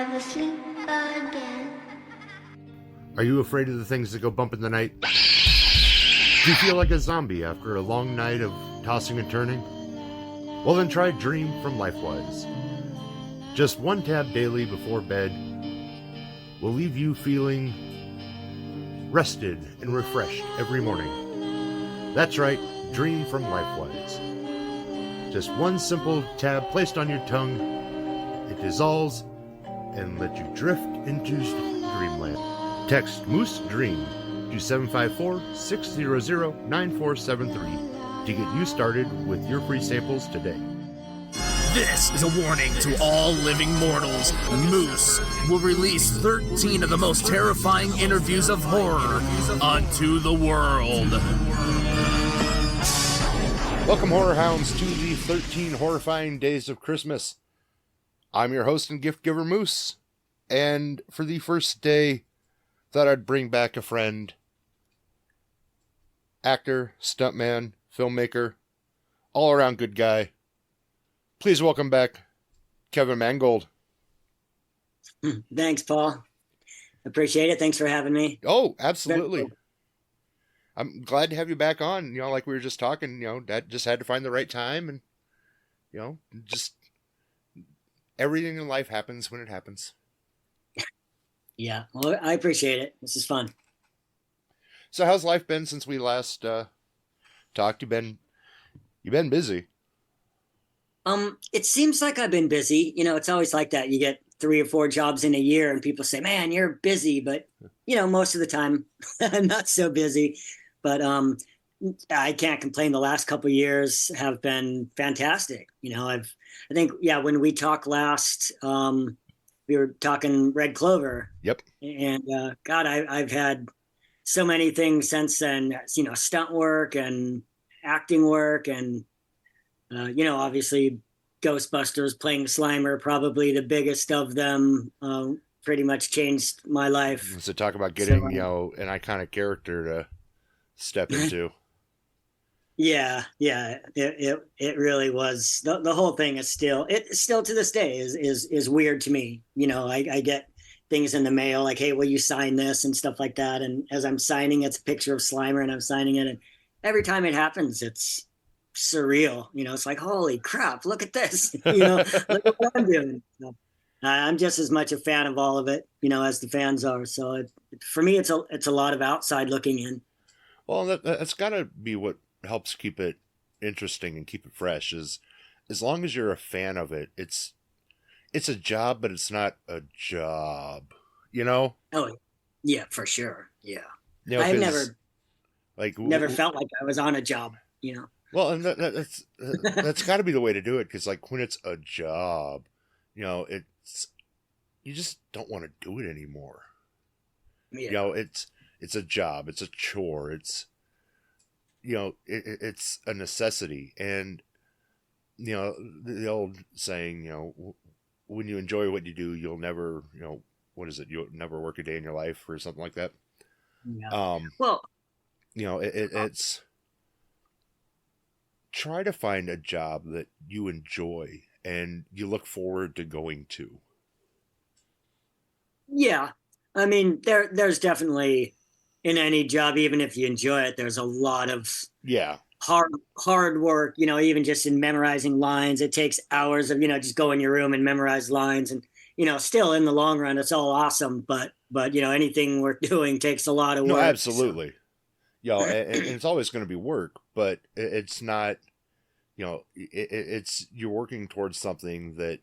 Never sleep again. Are you afraid of the things that go bump in the night? Do you feel like a zombie after a long night of tossing and turning? Well, then try Dream from LifeWise. Just one tab daily before bed will leave you feeling rested and refreshed every morning. That's right, Dream from LifeWise. Just one simple tab placed on your tongue, it dissolves and let you drift into dreamland. Text Moose Dream to 754-600-9473 to get you started with your free samples today. This is a warning to all living mortals. Moose will release 13 of the most terrifying interviews of horror unto the world. Welcome, Horror Hounds, to the 13 horrifying days of Christmas. I'm your host and gift giver, Moose, and for the first day, thought I'd bring back a friend, actor, stuntman, filmmaker, all-around good guy. Please welcome back Kevin Mangold. Thanks, Paul. Appreciate it. Thanks for having me. Oh, absolutely. I'm glad to have you back on. You know, like we were just talking, that just had to find the right time, and, just everything in life happens when it happens. Yeah, well, I appreciate it. This is fun. So how's life been since we last talked? You've been busy. It seems like I've been busy. It's always like that. You get 3 or 4 jobs in a year and people say, man, you're busy. But, most of the time I'm not so busy. But I can't complain. The last couple of years have been fantastic. I think, when we talked last, we were talking Red Clover. Yep. And God, I've had so many things since then, stunt work and acting work and, obviously Ghostbusters, playing Slimer, probably the biggest of them, pretty much changed my life. So talk about getting, an iconic character to step into. Yeah. It really was. The whole thing is still to this day is weird to me. I get things in the mail like, hey, will you sign this and stuff like that. And as I'm signing, it's a picture of Slimer and I'm signing it. And every time it happens, it's surreal. It's like, holy crap, look at this. Look at what I'm doing. So, I'm just as much a fan of all of it, as the fans are. So for me, it's a lot of outside looking in. Well, that's got to be what helps keep it interesting and keep it fresh, is as long as you're a fan of it, it's a job, but it's not a job, Oh, yeah, for sure. Yeah. I've never felt like I was on a job, Well, and that's got to be the way to do it, because like when it's a job, you just don't want to do it anymore. Yeah. It's a job, it's a chore, it's it's a necessity, and the old saying, when you enjoy what you do, you'll never, what is it? You'll never work a day in your life, or something like that. Yeah. It's try to find a job that you enjoy and you look forward to going to. Yeah. I mean, there's definitely, in any job, even if you enjoy it, there's a lot of hard work, even just in memorizing lines. It takes hours of, just go in your room and memorize lines. And, still in the long run, it's all awesome. But anything we're doing takes a lot of work. No, absolutely. So. And it's always going to be work, but it's not, it's, you're working towards something that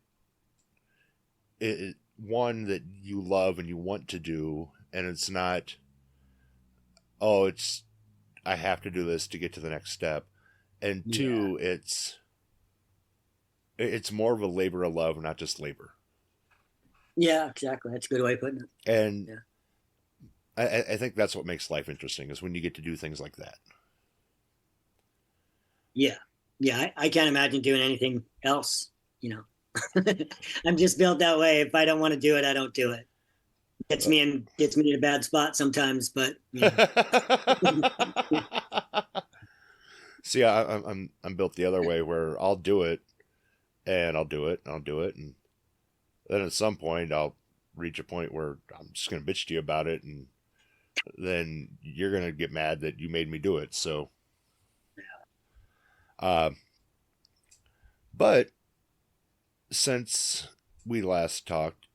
one that you love and you want to do. And it's not, I have to do this to get to the next step. And two, it's more of a labor of love, not just labor. Yeah, exactly. That's a good way of putting it. And I think that's what makes life interesting, is when you get to do things like that. Yeah. Yeah. I can't imagine doing anything else, I'm just built that way. If I don't want to do it, I don't do it. Gets me in a bad spot sometimes, but See, I'm built the other way, where I'll do it, and I'll do it, and I'll do it, and then at some point I'll reach a point where I'm just going to bitch to you about it, and then you're going to get mad that you made me do it. So, but since we last talked,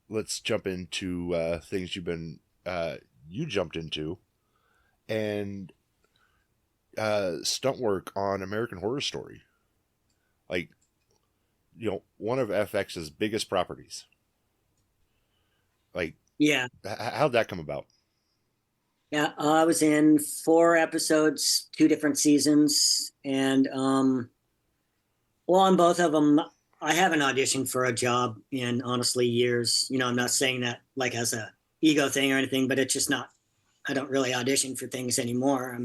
let's jump into things you jumped into, and stunt work on American Horror Story. Like, one of FX's biggest properties. Like, Yeah. How'd that come about? Yeah, I was in 4 episodes, 2 different seasons, and well, on both of them, I haven't auditioned for a job in honestly years. I'm not saying that like as a ego thing or anything, but it's just not. I don't really audition for things anymore.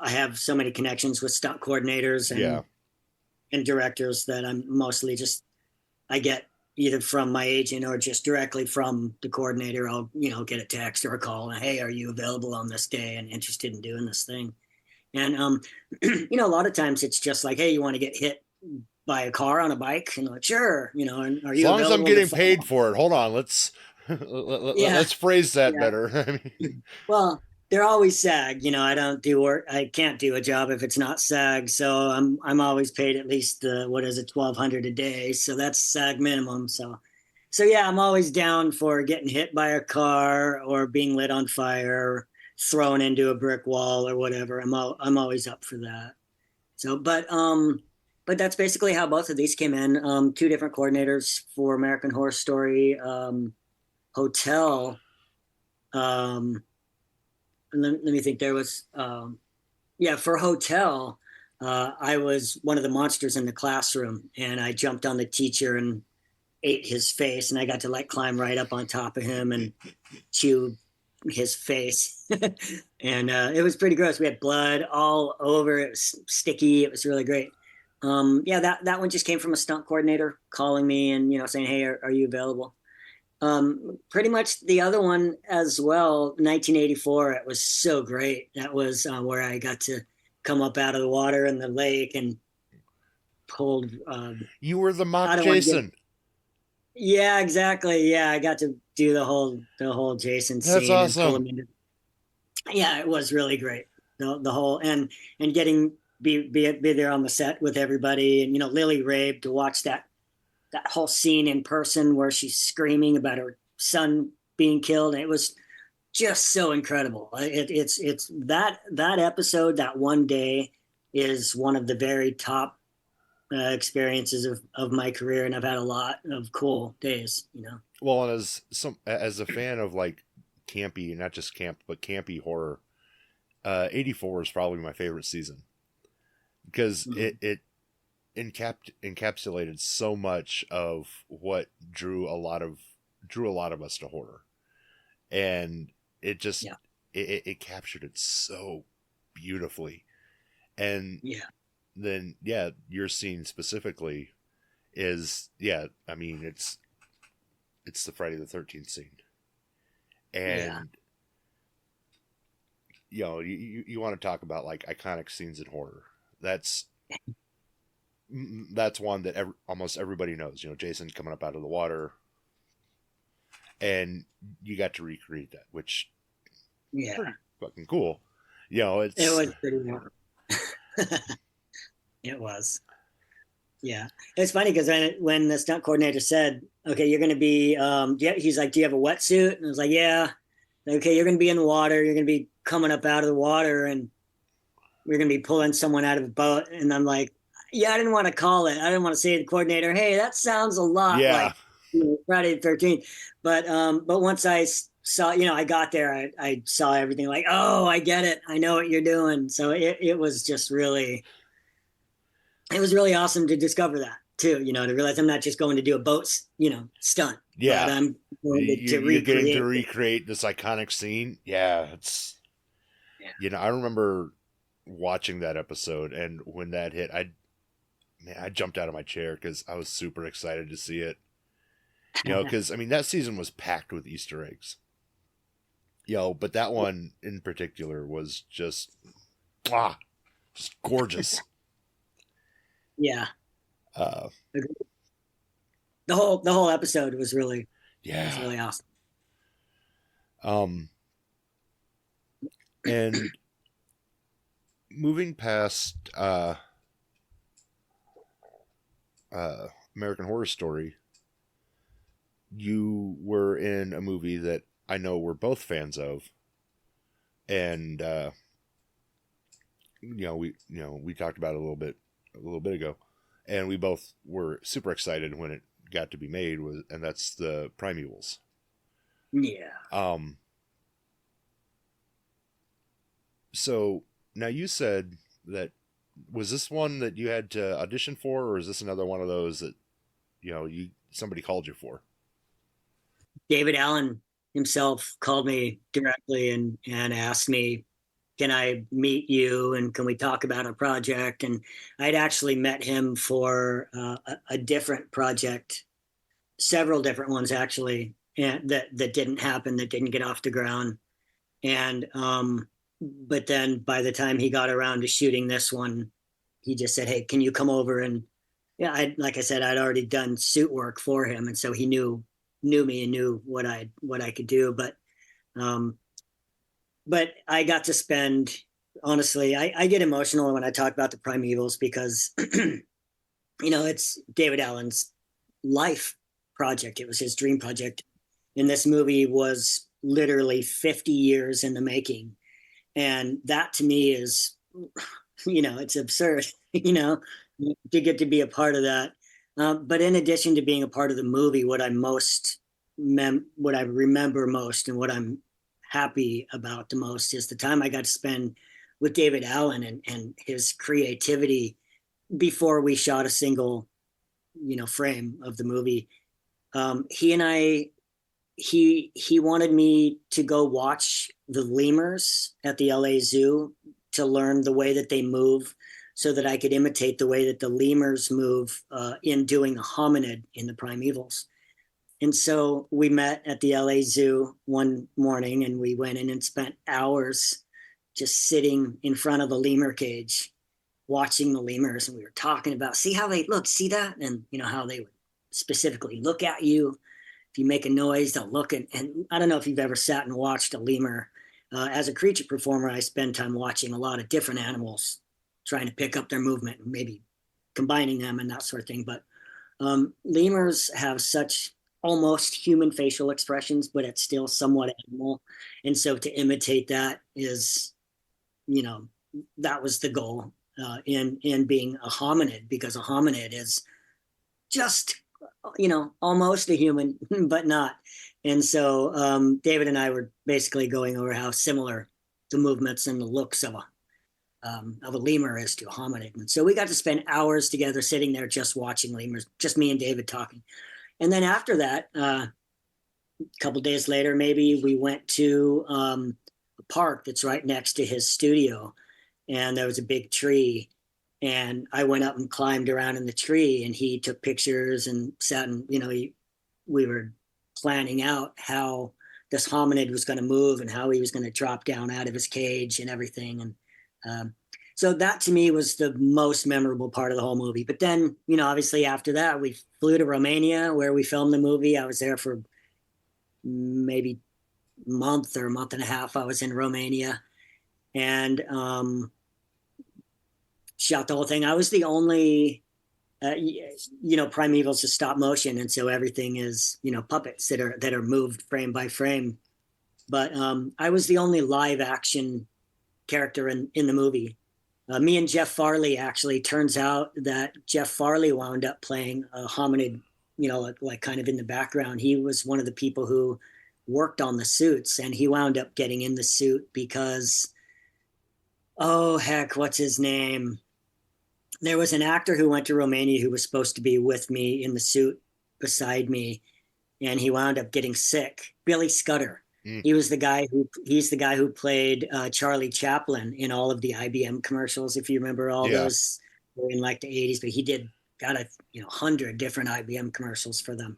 I have so many connections with stunt coordinators and directors that I'm mostly just I get either from my agent or just directly from the coordinator. I'll get a text or a call and, hey, are you available on this day and interested in doing this thing? And a lot of times it's just like, hey, you want to get hit by a car on a bike? And like, sure, and are you as long as I'm getting paid follow? for it? Hold on, let's phrase that better. Well, they're always SAG. I don't do work. I can't do a job if it's not SAG. So I'm always paid at least what is it, 1,200 a day. So that's SAG minimum. So yeah, I'm always down for getting hit by a car or being lit on fire, thrown into a brick wall or whatever. I'm always up for that. So, but that's basically how both of these came in. 2 different coordinators for American Horror Story, Hotel. Let me think. There was, for Hotel, I was one of the monsters in the classroom, and I jumped on the teacher and ate his face, and I got to like climb right up on top of him and chew his face. And it was pretty gross. We had blood all over. It was sticky. It was really great. That one just came from a stunt coordinator calling me and, saying, hey, are you available? Pretty much the other one as well, 1984, it was so great. That was where I got to come up out of the water in the lake and pulled. You were the mock Jason. Yeah, exactly. Yeah, I got to do the whole Jason scene. That's awesome. Yeah, it was really great. The whole and getting be there on the set with everybody, and Lily Rabe, to watch that whole scene in person where she's screaming about her son being killed. And it was just so incredible. It's that episode, that one day, is one of the very top experiences of my career, and I've had a lot of cool days. Well, and as a fan of like campy, not just camp, but campy horror, 84 is probably my favorite season because it encapsulated so much of what drew a lot of us to horror, and it just it captured it so beautifully. And then your scene specifically is I mean it's the Friday the 13th scene, and you want to talk about like iconic scenes in horror. That's one that almost everybody knows. Jason coming up out of the water, and you got to recreate that, which pretty fucking cool. It was pretty cool. It was. Yeah, it's funny because when the stunt coordinator said, "Okay, you're going to be," he's like, "Do you have a wetsuit?" And I was like, "Yeah." Okay, you're going to be in the water. You're going to be coming up out of the water, and we're going to be pulling someone out of a boat. And I'm like, yeah, I didn't want to call it. I didn't want to say to the coordinator, hey, that sounds a lot like Friday the 13th. But once I saw, I got there, I saw everything like, oh, I get it. I know what you're doing. So it was just really, it was really awesome to discover that too, to realize I'm not just going to do a boat, stunt. Yeah. But I'm going you're getting to recreate this iconic scene. Yeah. I remember watching that episode, and when that hit, I jumped out of my chair because I was super excited to see it. Because that season was packed with Easter eggs. But that one in particular was just gorgeous. Yeah. The whole episode was really It was Yeah. really awesome. And moving past American Horror Story, you were in a movie that I know we're both fans of, and we talked about it a little bit ago, and we both were super excited when it got to be made, and that's the Primevals. Yeah. So now you said that, was this one that you had to audition for, or is this another one of those that somebody called you for? David Allen himself called me directly and asked me, can I meet you and can we talk about a project? And I'd actually met him for a different project, several different ones actually, and that didn't happen, that didn't get off the ground. And but then by the time he got around to shooting this one, he just said, "Hey, can you come over?" And yeah, like I said, I'd already done suit work for him, and so he knew me and knew what I could do. Um, but I got to spend, honestly, I get emotional when I talk about the Primevals because it's David Allen's life project. It was his dream project, and this movie was literally 50 years in the making, and that to me is, it's absurd, to get to be a part of that. But in addition to being a part of the movie, what I remember most and what I'm happy about the most is the time I got to spend with David Allen and his creativity before we shot a single, frame of the movie. He wanted me to go watch the lemurs at the LA Zoo to learn the way that they move so that I could imitate the way that the lemurs move in doing the hominid in the Primevals. And so we met at the LA Zoo one morning and we went in and spent hours just sitting in front of the lemur cage, watching the lemurs. And we were talking about, see how they look, see that? And how they would specifically look at you. If you make a noise, they'll look. And I don't know if you've ever sat and watched a lemur. As a creature performer, I spend time watching a lot of different animals, trying to pick up their movement and maybe combining them and that sort of thing. But lemurs have such almost human facial expressions, but it's still somewhat animal. And so to imitate that is, that was the goal in being a hominid, because a hominid is just, almost a human, but not. And so David and I were basically going over how similar the movements and the looks of a lemur is to a hominid. And so we got to spend hours together sitting there just watching lemurs, just me and David talking. And then after that, a couple days later, maybe we went to a park that's right next to his studio, and there was a big tree. And I went up and climbed around in the tree, and he took pictures and sat and, we were planning out how this hominid was going to move and how he was going to drop down out of his cage and everything. And so that to me was the most memorable part of the whole movie. But then, obviously after that, we flew to Romania where we filmed the movie. I was there for maybe a month or a month and a half. I was in Romania and shot the whole thing. I was the only, Primevals is stop motion. And so everything is, puppets that are moved frame by frame. But I was the only live action character in the movie. Me and Jeff Farley, actually, turns out that Jeff Farley wound up playing a hominid, like kind of in the background. He was one of the people who worked on the suits, and he wound up getting in the suit because, oh, heck, what's his name? There was an actor who went to Romania who was supposed to be with me in the suit beside me, and he wound up getting sick. Billy Scudder. He's the guy who played Charlie Chaplin in all of the IBM commercials. If you remember all those in like the 80s, but he did got 100 different IBM commercials for them.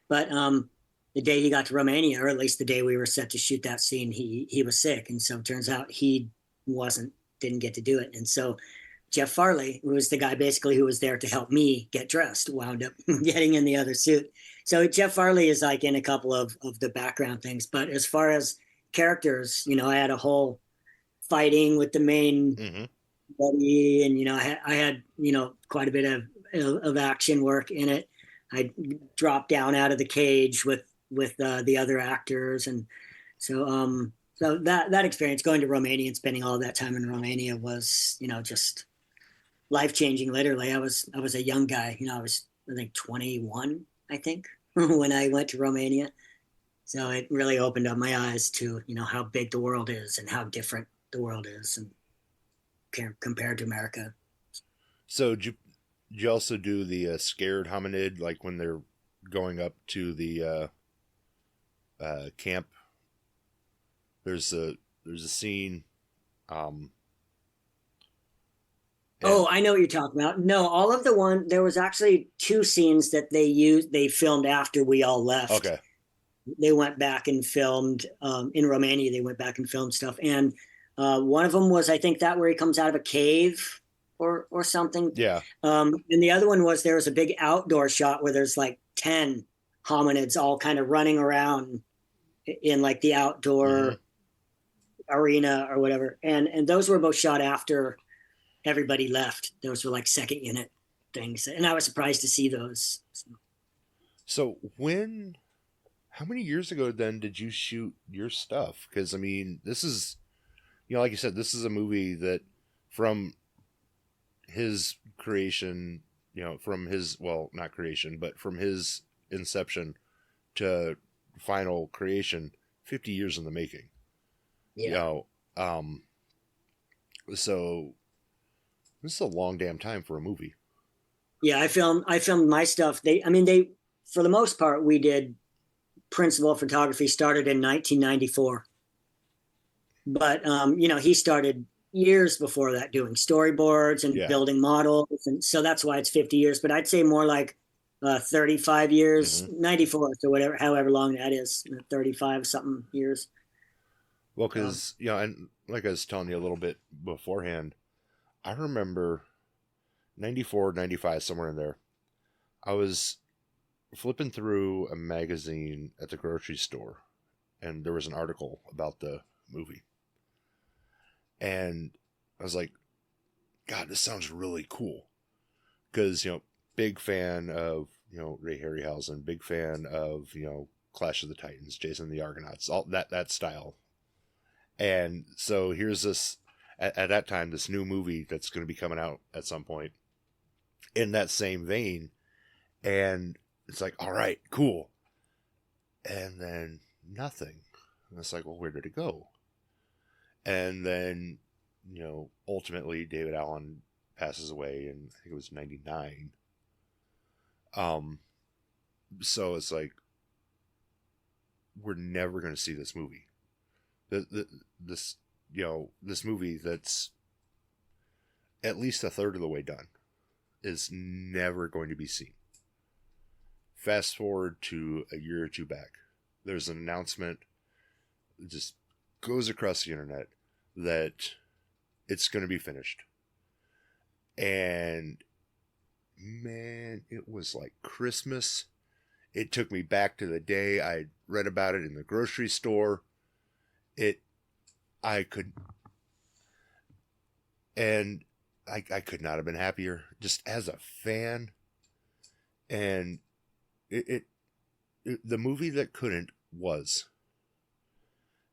But the day he got to Romania, or at least the day we were set to shoot that scene, he was sick. And so it turns out he didn't get to do it. And so Jeff Farley, who was the guy basically who was there to help me get dressed, wound up getting in the other suit. So Jeff Farley is like in a couple of the background things, but as far as characters, I had a whole fighting with the main Mm-hmm. buddy, and I had quite a bit of action work in it. I dropped down out of the cage with the other actors, and so that experience going to Romania and spending all that time in Romania was just life changing. Literally, I was a young guy. I think 21, I think, when I went to Romania. So it really opened up my eyes to how big the world is and how different the world is, and compared to America. So did you also do the scared hominid, like when they're going up to the camp? There's a scene. Oh, I know what you're talking about. No, all of there was actually two scenes that they filmed after we all left. Okay. They went back and filmed in Romania. They went back and filmed stuff, and one of them was, I think, that where he comes out of a cave or something. Yeah. And the other one was, there was a big outdoor shot where there's like 10 hominids all kind of running around in like the outdoor arena or whatever. And those were both shot after everybody left. Those were like second unit things, and I was surprised to see those. So how many years ago then did you shoot your stuff? Because I mean, this is, like you said, this is a movie that from his creation, from his, well, not creation, but from his inception to final creation, 50 years in the making. Yeah. So this is a long damn time for a movie. Yeah, I filmed my stuff. They for the most part, we did principal photography, started in 1994. But he started years before that doing storyboards and building models, and so that's why it's 50 years. But I'd say more like 35 years, 94, so whatever, however long that is, 35 something years. Well, because and like I was telling you a little bit beforehand, I remember 94, 95, somewhere in there, I was flipping through a magazine at the grocery store, and there was an article about the movie. And I was like, God, this sounds really cool. Because, big fan of, Ray Harryhausen, big fan of, Clash of the Titans, Jason the Argonauts, all that style. And so here's this, at that time, this new movie that's going to be coming out at some point in that same vein. And it's like, all right, cool. And then nothing. And it's like, well, where did it go? And then, ultimately David Allen passes away, and I think it was 99. So it's like, we're never going to see this movie. This movie that's at least a third of the way done is never going to be seen. Fast forward to a year or two back. There's an announcement that just goes across the internet that it's going to be finished. And man, it was like Christmas. It took me back to the day I read about it in the grocery store. I could not have been happier, just as a fan. And the movie that couldn't was,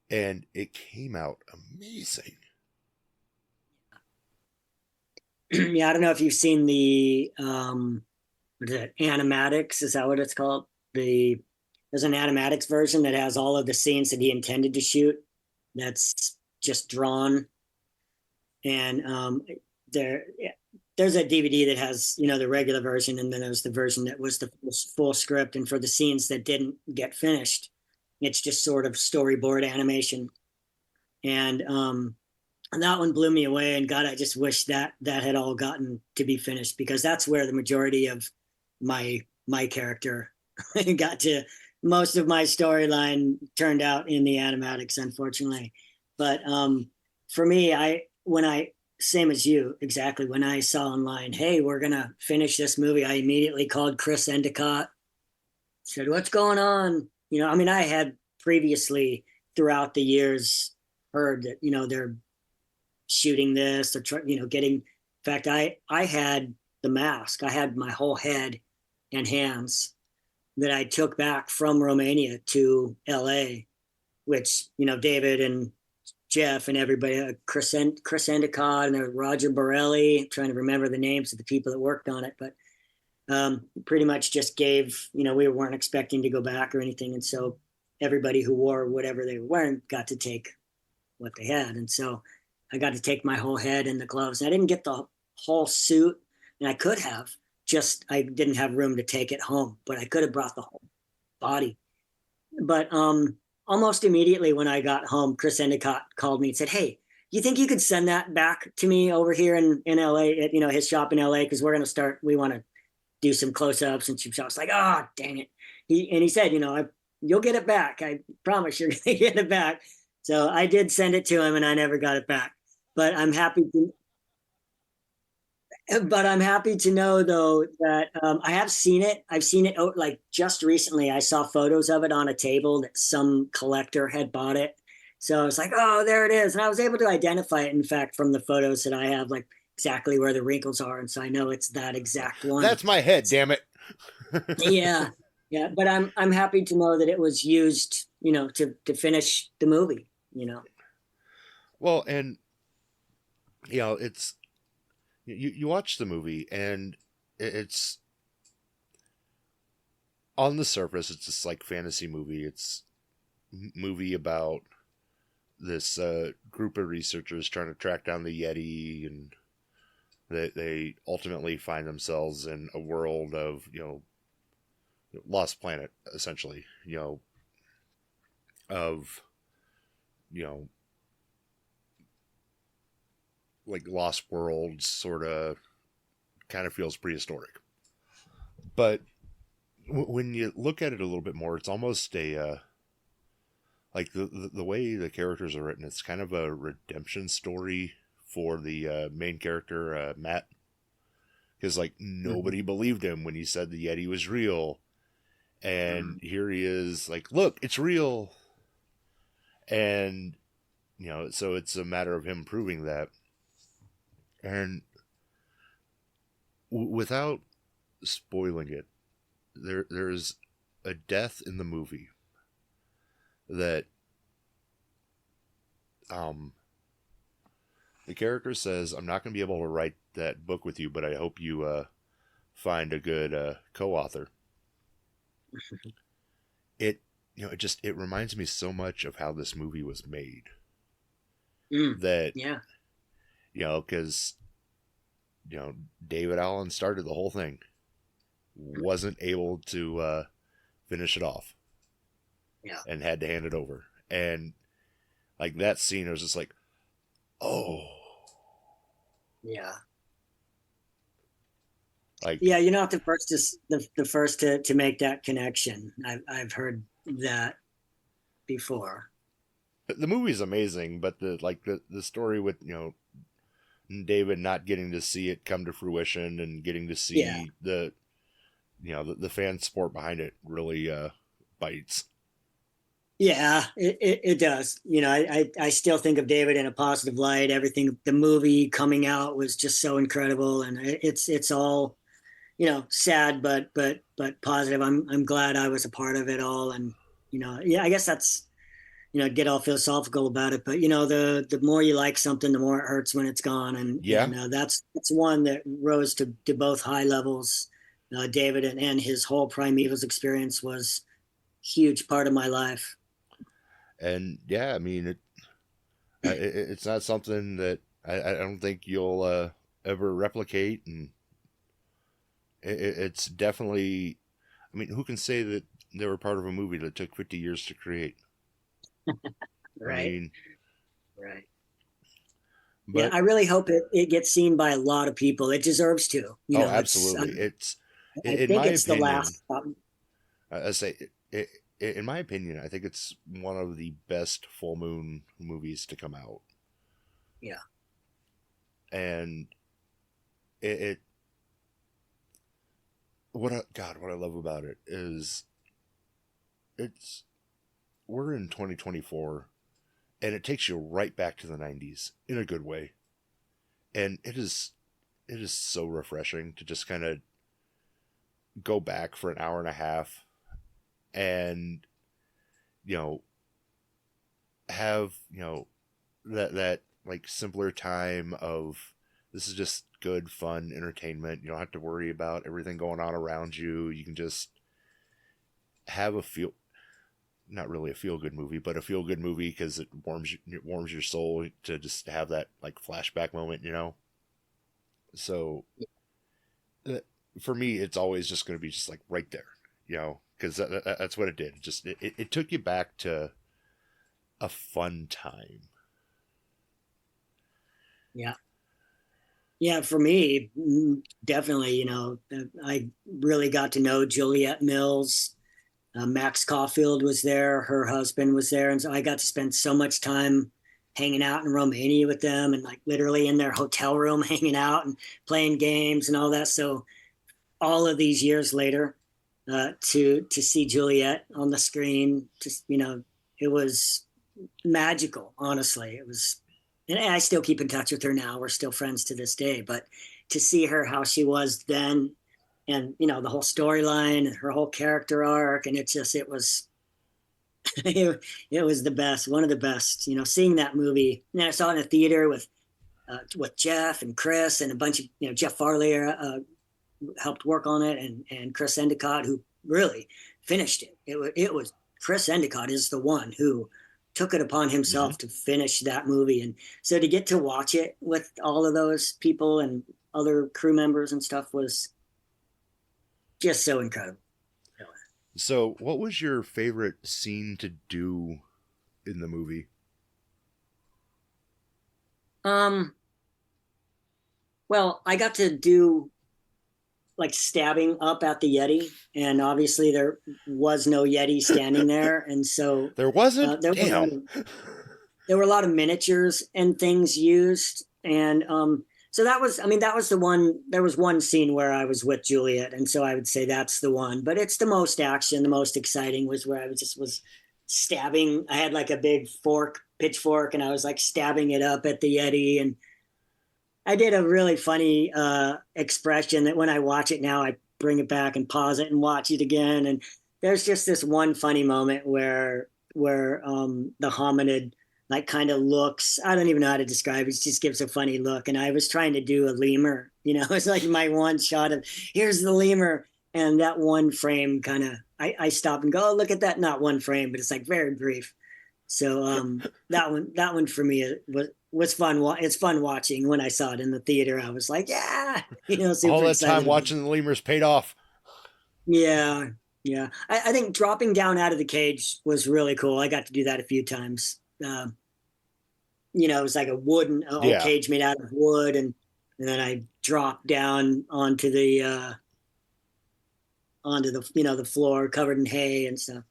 and it came out amazing. Yeah, I don't know if you've seen the what is it, animatics? Is that what it's called? There's an animatics version that has all of the scenes that he intended to shoot. That's just drawn, and there's a DVD that has the regular version, and then there's the version that was the full script. And for the scenes that didn't get finished, it's just sort of storyboard animation, and that one blew me away. And God, I just wish that had all gotten to be finished, because that's where the majority of my character got to. Most of my storyline turned out in the animatics, unfortunately. But for me, same as you, exactly. When I saw online, hey, we're going to finish this movie, I immediately called Chris Endicott, said, "What's going on?" I mean, I had previously throughout the years heard that they're shooting this or getting. In fact, I had the mask. I had my whole head and hands that I took back from Romania to L.A., which David and Jeff and everybody, Chris Endicott and Roger Borelli. I'm trying to remember the names of the people that worked on it, but pretty much just gave. We weren't expecting to go back or anything, and so everybody who wore whatever they were wearing got to take what they had, and so I got to take my whole head and the gloves. I didn't get the whole suit, and I could have. Just I didn't have room to take it home, but I could have brought the whole body. But almost immediately when I got home, Chris Endicott called me and said, "Hey, you think you could send that back to me over here in LA at his shop in LA, because we want to do some close-ups and some shots." Like, oh, dang it. He said, you'll get it back. I promise you're gonna get it back. So I did send it to him and I never got it back. But I'm happy to know though that I have seen it. I've seen it like just recently. I saw photos of it on a table that some collector had bought it. So I was like, oh, there it is. And I was able to identify it, in fact, from the photos that I have, like exactly where the wrinkles are. And so I know it's that exact one. That's my head, damn it. Yeah. Yeah. But I'm happy to know that it was used, to finish the movie, Well, and it's you watch the movie and it's on the surface it's just like fantasy movie. It's movie about this group of researchers trying to track down the Yeti, and they ultimately find themselves in a world of lost planet, essentially, of like Lost Worlds, sort of, kind of feels prehistoric. But when you look at it a little bit more, it's almost a like the way the characters are written. It's kind of a redemption story for the main character, Matt, because like nobody believed him when he said the Yeti was real, and here he is, like, look, it's real, and so it's a matter of him proving that. And without spoiling it, there's a death in the movie that the character says, "I'm not going to be able to write that book with you, but I hope you find a good co-author." It it reminds me so much of how this movie was made. That yeah. Because David Allen started the whole thing, wasn't able to finish it off, and had to hand it over. And like that scene, I was just like, oh, yeah, like, yeah. You're not the first to make that connection. I've heard that before. the movie's amazing, but the story with David not getting to see it come to fruition and getting to see the fan support behind it really bites. Yeah, it does. I still think of David in a positive light. Everything, the movie coming out was just so incredible, and it's all, sad but positive. I'm glad I was a part of it all, and I guess that's, get all philosophical about it, but the more you like something, the more it hurts when it's gone, and that's one that rose to both high levels. David and his whole Primevals experience was a huge part of my life. And yeah, I mean, it's not something that I don't think you'll ever replicate, and it's definitely, I mean, who can say that they were part of a movie that took 50 years to create? Right. I mean, right. But, yeah, I really hope it gets seen by a lot of people. It deserves to. Absolutely. I think it's the last. I say, in my opinion, I think it's one of the best full moon movies to come out. Yeah. And what I love about it is it's we're in 2024, and it takes you right back to the 90s in a good way. And it is so refreshing to just kind of go back for an hour and a half and, you know, have, you know, that like simpler time of this is just good, fun entertainment. You don't have to worry about everything going on around you. You can just have not really a feel good movie, but a feel good movie because it warms your soul to just have that like flashback moment, you know? So for me, it's always just going to be just like right there, you know, because that's what it did. It took you back to a fun time. Yeah. Yeah, for me, definitely, you know, I really got to know Juliet Mills. Max Caulfield was there, her husband was there. And so I got to spend so much time hanging out in Romania with them and like literally in their hotel room hanging out and playing games and all that. So all of these years later, to see Juliet on the screen, just, you know, it was magical, honestly. It was, and I still keep in touch with her now. We're still friends to this day, but to see her how she was then, and you know, the whole storyline, her whole character arc, and it was it was the best, one of the best. You know, seeing that movie, and I saw it in a theater with Jeff and Chris and a bunch of, you know, Jeff Farley helped work on it, and Chris Endicott, who really finished it. It was Chris Endicott is the one who took it upon himself to finish that movie. And so to get to watch it with all of those people and other crew members and stuff was just so incredible. So what was your favorite scene to do in the movie? Well, I got to do like stabbing up at the Yeti, and obviously there was no Yeti standing there. And so there wasn't? Damn. There were a lot of miniatures and things used. And so that was the one. There was one scene where I was with Juliet, and so I would say that's the one. But it's the most action, the most exciting was where I was stabbing. I had like a big pitchfork, and I was like stabbing it up at the Yeti. And I did a really funny expression that when I watch it now, I bring it back and pause it and watch it again. And there's just this one funny moment where the hominid like kind of looks, I don't even know how to describe it. It just gives a funny look. And I was trying to do a lemur, you know, it's like my one shot of here's the lemur. And that one frame kind of, I stop and go, oh, look at that. Not one frame, but it's like very brief. So that one for me was fun. It's fun watching. When I saw it in the theater, I was like, yeah, you know, super all that excited. Time watching the lemurs paid off. Yeah. Yeah. I think dropping down out of the cage was really cool. I got to do that a few times. You know, it was like a wooden cage made out of wood. And then I dropped down onto the, you know, the floor covered in hay and stuff.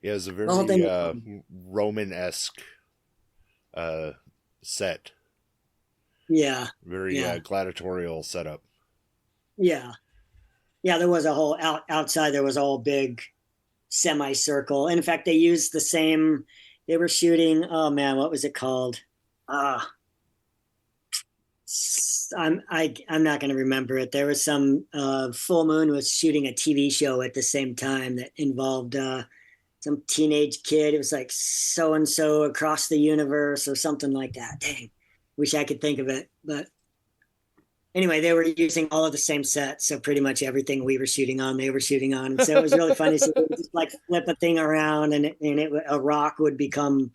Yeah, it was a very Roman-esque set. Yeah. Very gladiatorial setup. Yeah. Yeah, there was a whole outside, there was a whole big semicircle. And in fact, they used the same, they were shooting, oh man, what was it called? I'm not going to remember it. There was some Full Moon was shooting a TV show at the same time that involved some teenage kid. It was like so-and-so across the universe or something like that. Dang, wish I could think of it. But anyway, they were using all of the same sets. So pretty much everything we were shooting on, they were shooting on. And so it was really funny. So they would just like flip a thing around and a rock would become,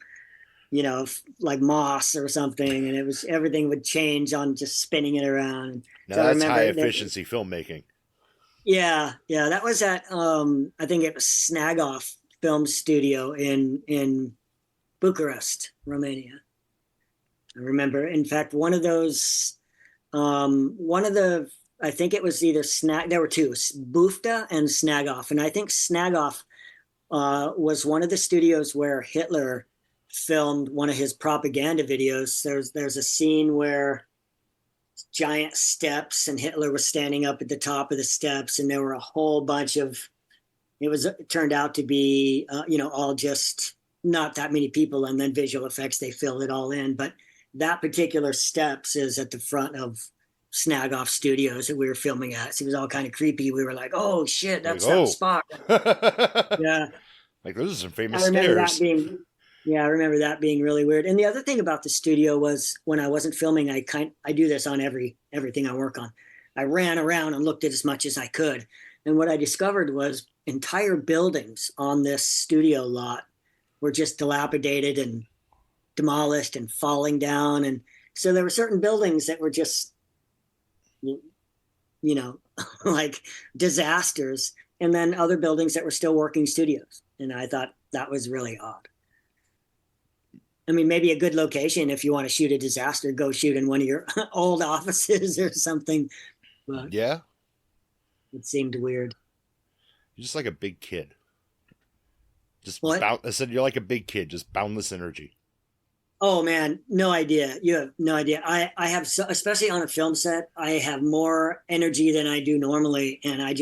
you know, like moss or something. And everything would change on just spinning it around. Now so that's high efficiency filmmaking. Yeah. Yeah. That was at, I think it was Snagoff Film Studio in Bucharest, Romania. I remember, in fact, one of the, I think it was either there were two, Bufta and Snagoff. And I think Snagoff was one of the studios where Hitler filmed one of his propaganda videos. There's a scene where giant steps and Hitler was standing up at the top of the steps, and there were a whole bunch of it turned out to be, all just not that many people, and then visual effects, they filled it all in. But that particular steps is at the front of Snagoff Studios that we were filming at. So it was all kind of creepy. We were like, oh shit, that's like, that spot. Yeah. Like, those are some famous I remember stairs. I remember that being really weird. And the other thing about the studio was when I wasn't filming, I do this on everything I work on. I ran around and looked at as much as I could. And what I discovered was entire buildings on this studio lot were just dilapidated and demolished and falling down. And so there were certain buildings that were just, like disasters. And then other buildings that were still working studios. And I thought that was really odd. I mean, maybe a good location if you want to shoot a disaster, go shoot in one of your old offices or something. But yeah. It seemed weird. You're just like a big kid. What? I said you're like a big kid, just boundless energy. Oh man, no idea. You have no idea. I have, especially on a film set, I have more energy than I do normally. And I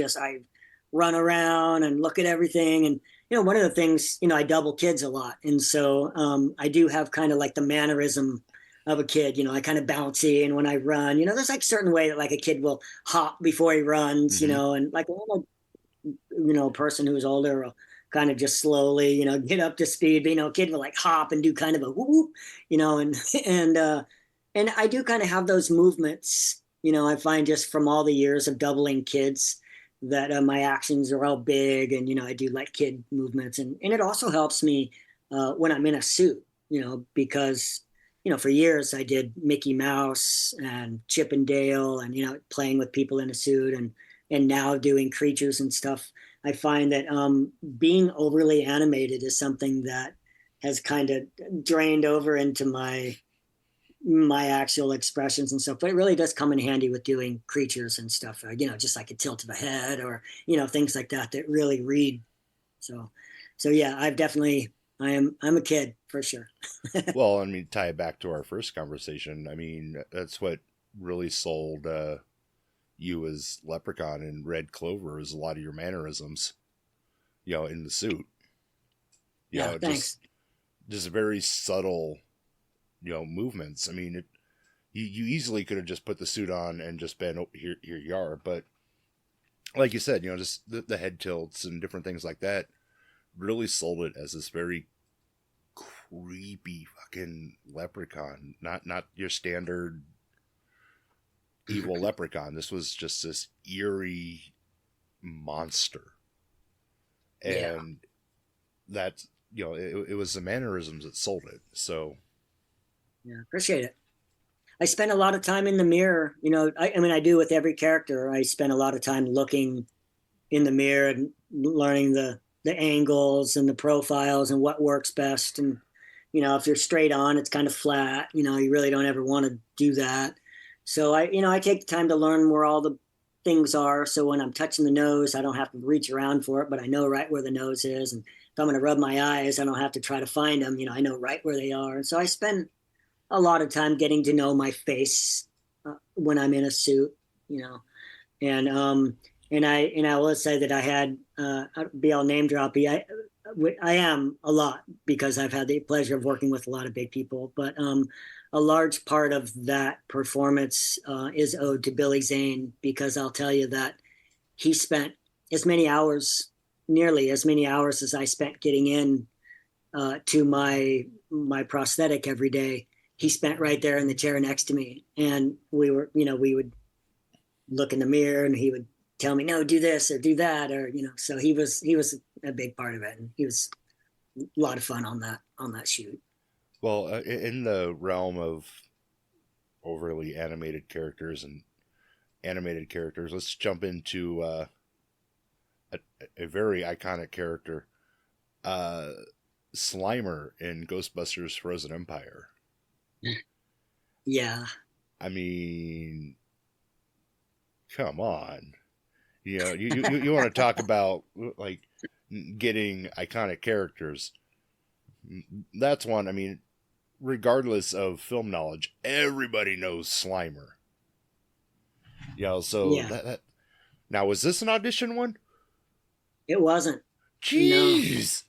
run around and look at everything. And, one of the things, I double kids a lot. And so I do have kind of like the mannerism of a kid, I kind of bouncy. And when I run, there's like a certain way that like a kid will hop before he runs, and like a person who's older will kind of just slowly, get up to speed. But, a kid will like hop and do kind of a whoop, and I do kind of have those movements, I find just from all the years of doubling kids that my actions are all big, and, I do like kid movements. And it also helps me when I'm in a suit, because, for years I did Mickey Mouse and Chip and Dale and, playing with people in a suit, and now doing creatures and stuff. I find that being overly animated is something that has kind of drained over into my actual expressions and stuff, but it really does come in handy with doing creatures and stuff, just like a tilt of a head or, things like that really read. So yeah, I'm a kid for sure. Well, I mean, tie it back to our first conversation. I mean, that's what really sold you as Leprechaun and Red Clover is a lot of your mannerisms, in the suit. Thanks. Just very subtle, movements. I mean, you easily could have just put the suit on and just been, oh, here you are. But like you said, just the head tilts and different things like that really sold it as this very creepy fucking leprechaun. Not your standard evil leprechaun. This was just this eerie monster. And that, it was the mannerisms that sold it. So yeah, appreciate it. I spend a lot of time in the mirror. I do with every character. I spend a lot of time looking in the mirror and learning the angles and the profiles and what works best. And, if you're straight on, it's kind of flat. You really don't ever want to do that. So I take the time to learn where all the things are. So when I'm touching the nose, I don't have to reach around for it, but I know right where the nose is. And if I'm going to rub my eyes, I don't have to try to find them. I know right where they are. And so I spend a lot of time getting to know my face when I'm in a suit, and I will say that I had, be all name droppy. I am a lot because I've had the pleasure of working with a lot of big people, but a large part of that performance is owed to Billy Zane, because I'll tell you that he spent nearly as many hours as I spent getting in to my prosthetic every day. He spent right there in the chair next to me, and we would look in the mirror and he would tell me, no, do this or do that. Or, so he was a big part of it, and he was a lot of fun on that shoot. Well, in the realm of overly animated characters, let's jump into a very iconic character, Slimer in Ghostbusters Frozen Empire. Yeah. I mean, come on. You want to talk about like getting iconic characters. That's one. I mean, regardless of film knowledge, everybody knows Slimer. So yeah. Now, was this an audition one? It wasn't. No, Jeez.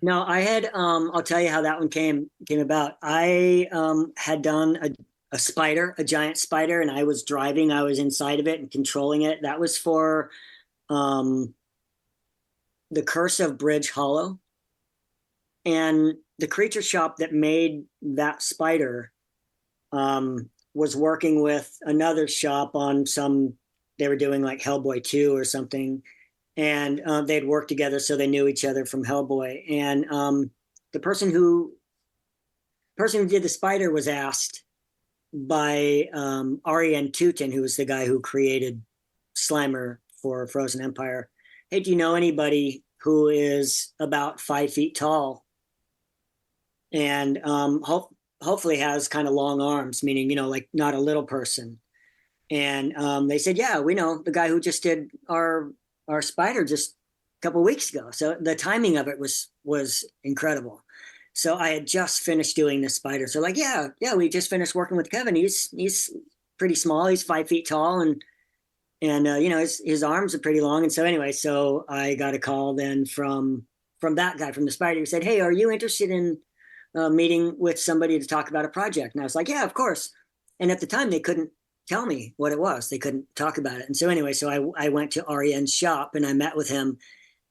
no, I had I'll tell you how that one came about. I had done a spider, a giant spider, and I was driving, I was inside of it and controlling it. That was for um the Curse of Bridge Hollow. And the creature shop that made that spider was working with another shop on some, they were doing like Hellboy 2 or something. And they'd worked together, so they knew each other from Hellboy. And the person who did the spider was asked by Arian Tutin, who was the guy who created Slimer for Frozen Empire. Hey, do you know anybody who is about 5 feet tall and hopefully has kind of long arms, meaning, like not a little person? And they said, yeah, we know the guy who just did our spider just a couple of weeks ago. So the timing of it was incredible. So I had just finished doing this spider. So like, yeah, we just finished working with Kevin. He's pretty small. He's 5 feet tall, and his arms are pretty long. And so anyway, so I got a call then from that guy from the spider who said, hey, are you interested in meeting with somebody to talk about a project? And I was like, yeah, of course. And at the time they couldn't tell me what it was. They couldn't talk about it. And so anyway, so I went to Arian's shop and I met with him,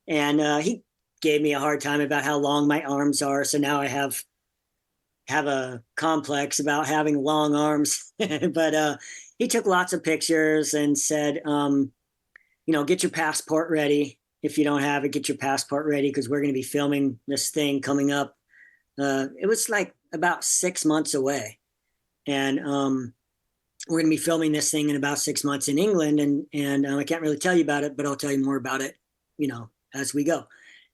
and he gave me a hard time about how long my arms are. So now I have a complex about having long arms. But he took lots of pictures and said, get your passport ready. If you don't have it, get your passport ready, because we're going to be filming this thing coming up. It was like about 6 months away. And we're going to be filming this thing in about 6 months in England. And I can't really tell you about it, but I'll tell you more about it, as we go.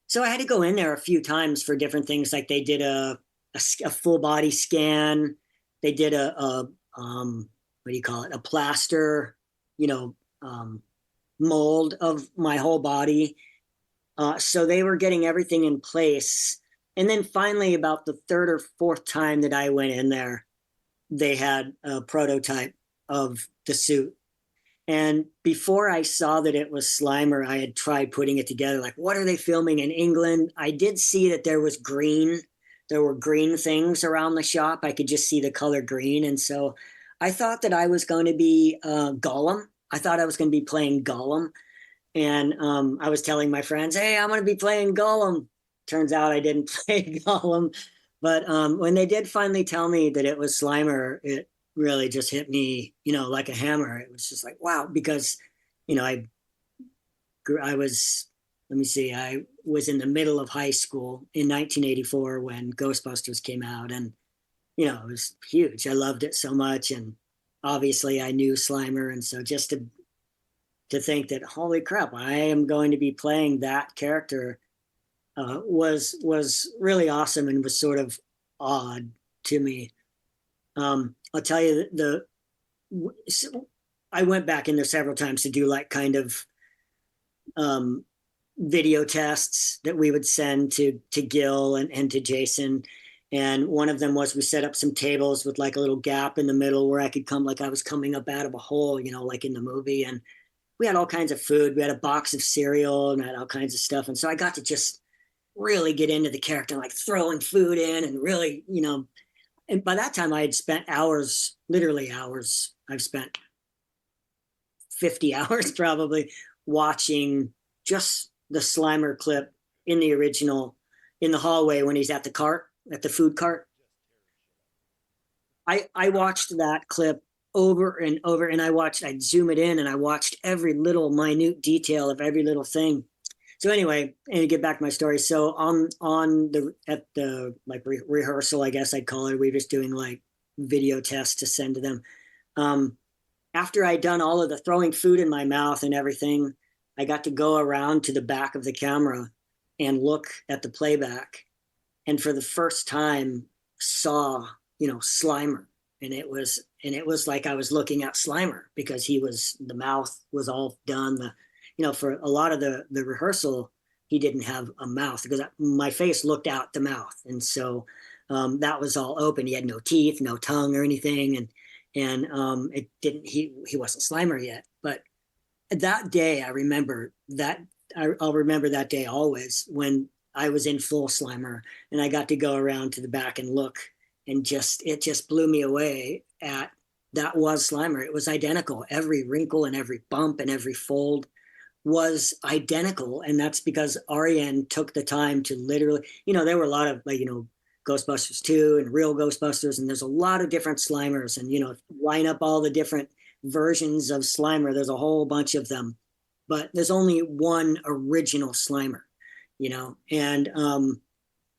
So I had to go in there a few times for different things. Like they did a full body scan. They did a what do you call it? A plaster, mold of my whole body. So they were getting everything in place. And then finally, about the third or fourth time that I went in there, they had a prototype of the suit. And before I saw that it was Slimer, I had tried putting it together. Like, what are they filming in England? I did see that there was green. There were green things around the shop. I could just see the color green. And so I thought that I was going to be Gollum. I thought I was going to be playing Gollum. And I was telling my friends, hey, I'm going to be playing Gollum. Turns out I didn't play Gollum. But when they did finally tell me that it was Slimer, it really just hit me, like a hammer. It was just like, wow, because, I was, let me see, I was in the middle of high school in 1984 when Ghostbusters came out, and, it was huge. I loved it so much. And obviously I knew Slimer. And so just to think that, holy crap, I am going to be playing that character was really awesome, and was sort of odd to me. I'll tell you I went back in there several times to do like kind of video tests that we would send to Gil and to Jason. And one of them was we set up some tables with like a little gap in the middle where I could come, like I was coming up out of a hole, like in the movie. And we had all kinds of food. We had a box of cereal and had all kinds of stuff. And so I got to just really get into the character, like throwing food in and really, and by that time I had spent hours, literally hours. I've spent 50 hours probably watching just the Slimer clip in the original, in the hallway when he's at the food cart. I watched that clip over and over, and I'd zoom it in, and I watched every little minute detail of every little thing. So anyway, and to get back to my story, so at the like rehearsal, I guess I'd call it, we were just doing like video tests to send to them. After I'd done all of the throwing food in my mouth and everything, I got to go around to the back of the camera and look at the playback, and for the first time saw, Slimer. And it was like I was looking at Slimer, because the mouth was all done. For a lot of the rehearsal, he didn't have a mouth, because my face looked out the mouth. And so that was all open. He had no teeth, no tongue or anything. And it didn't, he wasn't Slimer yet. But that day, I remember that I'll remember that day always when I was in full Slimer and I got to go around to the back and look, and it just blew me away at that was Slimer. It was identical. Every wrinkle and every bump and every fold was identical. And that's because Ariane took the time to literally, there were a lot of like, Ghostbusters 2 and Real Ghostbusters, and there's a lot of different Slimers, and line up all the different versions of Slimer. There's a whole bunch of them, but there's only one original Slimer, and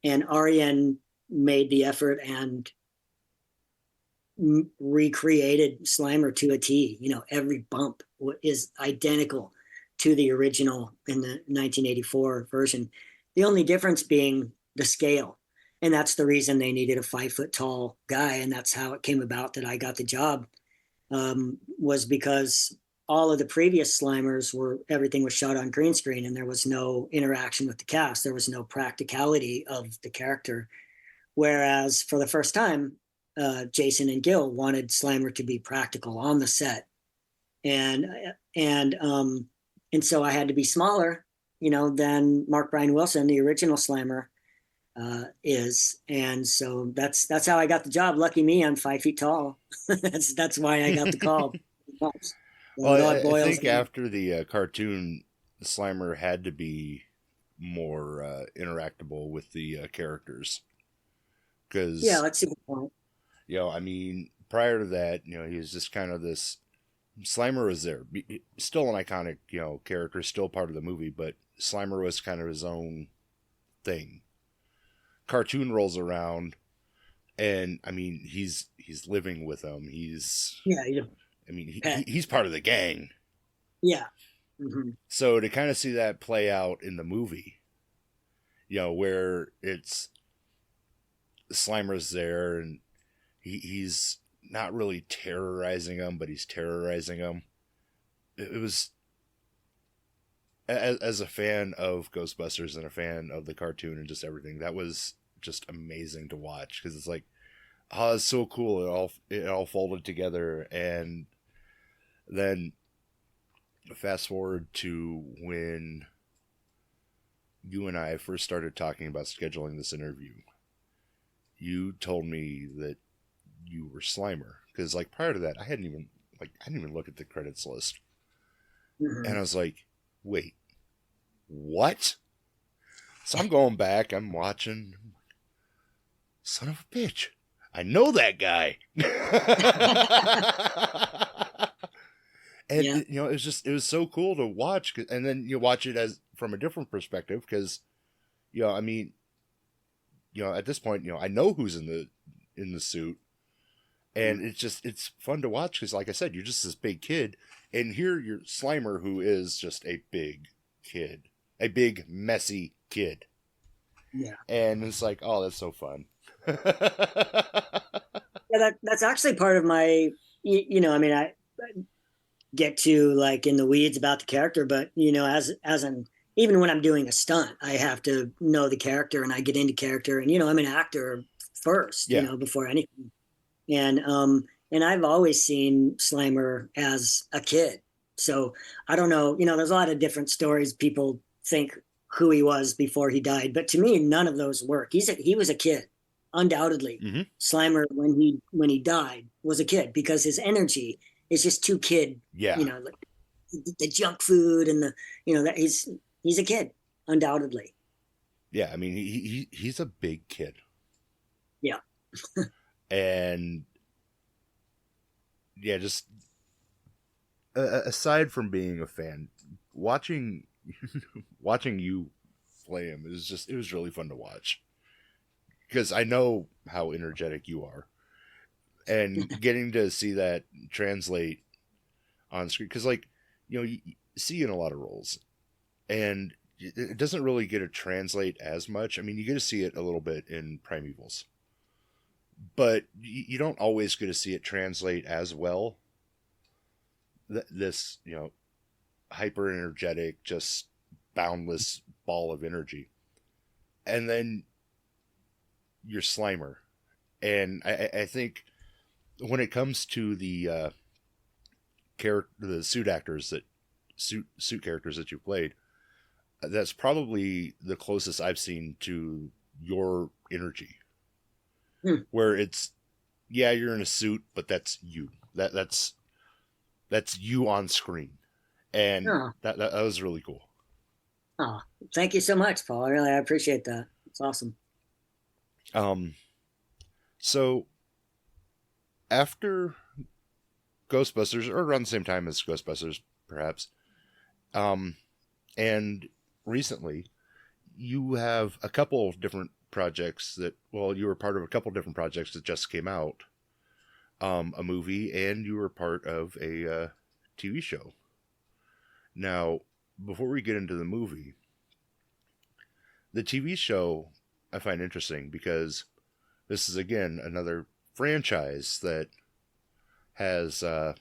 Ariane made the effort and recreated Slimer to a T. Every bump is identical to the original in the 1984 version. The only difference being the scale. And that's the reason they needed a 5-foot tall guy. And that's how it came about that I got the job, was because all of the previous Slimers everything was shot on green screen and there was no interaction with the cast. There was no practicality of the character. Whereas for the first time, Jason and Gil wanted Slimer to be practical on the set. And so I had to be smaller, than Mark Brian Wilson, the original Slimer, is. And so that's how I got the job. Lucky me, I'm 5 feet tall. that's why I got the call. Well, I think after the cartoon, Slimer had to be more interactable with the characters. Because that's a good point. I mean, prior to that, he was just kind of this. Slimer was there, still an iconic, character, still part of the movie, but Slimer was kind of his own thing. Cartoon rolls around, and I mean, he's living with them. He's part of the gang. Yeah. Mm-hmm. So to kind of see that play out in the movie, where it's Slimer's there and he's not really terrorizing them, but he's terrorizing them. It was, as a fan of Ghostbusters and a fan of the cartoon and just everything, that was just amazing to watch, because it's like, oh, it's so cool. It all folded together. And then fast forward to when you and I first started talking about scheduling this interview. You told me that you were Slimer, because like prior to that, I didn't even look at the credits list. Mm-hmm. And I was like, wait, what? So I'm going back, I'm watching. Son of a bitch, I know that guy. And it was so cool to watch, and then you watch it as from a different perspective, because I mean, at this point, I know who's in the suit. And it's fun to watch, because like I said, you're just this big kid, and here you're Slimer, who is just a big kid, a big messy kid. Yeah. And it's like, oh, that's so fun. Yeah, that's actually part of my, I mean, I get to like in the weeds about the character, but even when I'm doing a stunt, I have to know the character, and I get into character, and I'm an actor first, before anything. And I've always seen Slimer as a kid. So I don't know, there's a lot of different stories. People think who he was before he died, but to me, none of those work. He was a kid, undoubtedly. Mm-hmm. Slimer, when he died, was a kid, because his energy is just too kid. Yeah. The junk food and that he's a kid, undoubtedly. Yeah. I mean, he's a big kid. Yeah. And yeah, just aside from being a fan, watching you play him it was really fun to watch, because I know how energetic you are, and getting to see that translate on screen, because you see in a lot of roles, and it doesn't really get to translate as much. I mean, you get to see it a little bit in Primevals, but you don't always get to see it translate as well. This, hyper energetic, just boundless ball of energy. And then you're Slimer. And I think when it comes to the suit characters that you played, that's probably the closest I've seen to your energy, where it's, yeah, you're in a suit, but that's you. That's you on screen, and Oh, that was really cool. oh, thank you so much, Paul. I appreciate that. It's awesome. Um, so after Ghostbusters, or around the same time as Ghostbusters, perhaps, um, and recently, you have a couple of different projects that, well, you were part of a couple of different projects that just came out, a movie, and you were part of a TV show. Now, before we get into the movie, the TV show I find interesting because this is, again, another franchise that has, I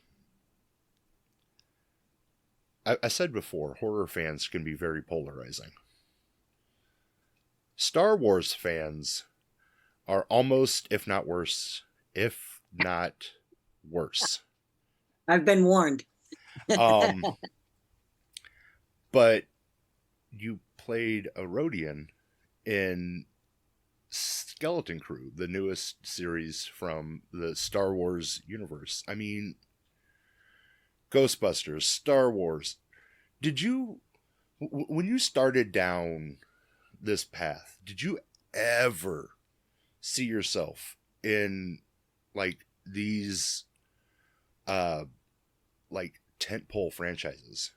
said before, horror fans can be very polarizing. Star Wars fans are almost, if not worse, if not worse. I've been warned. Um, but you played a Rhodian in Skeleton Crew, the newest series from the Star Wars universe. I mean, Ghostbusters, Star Wars. Did you, when you started down this path, did you ever see yourself in like these like tentpole franchises?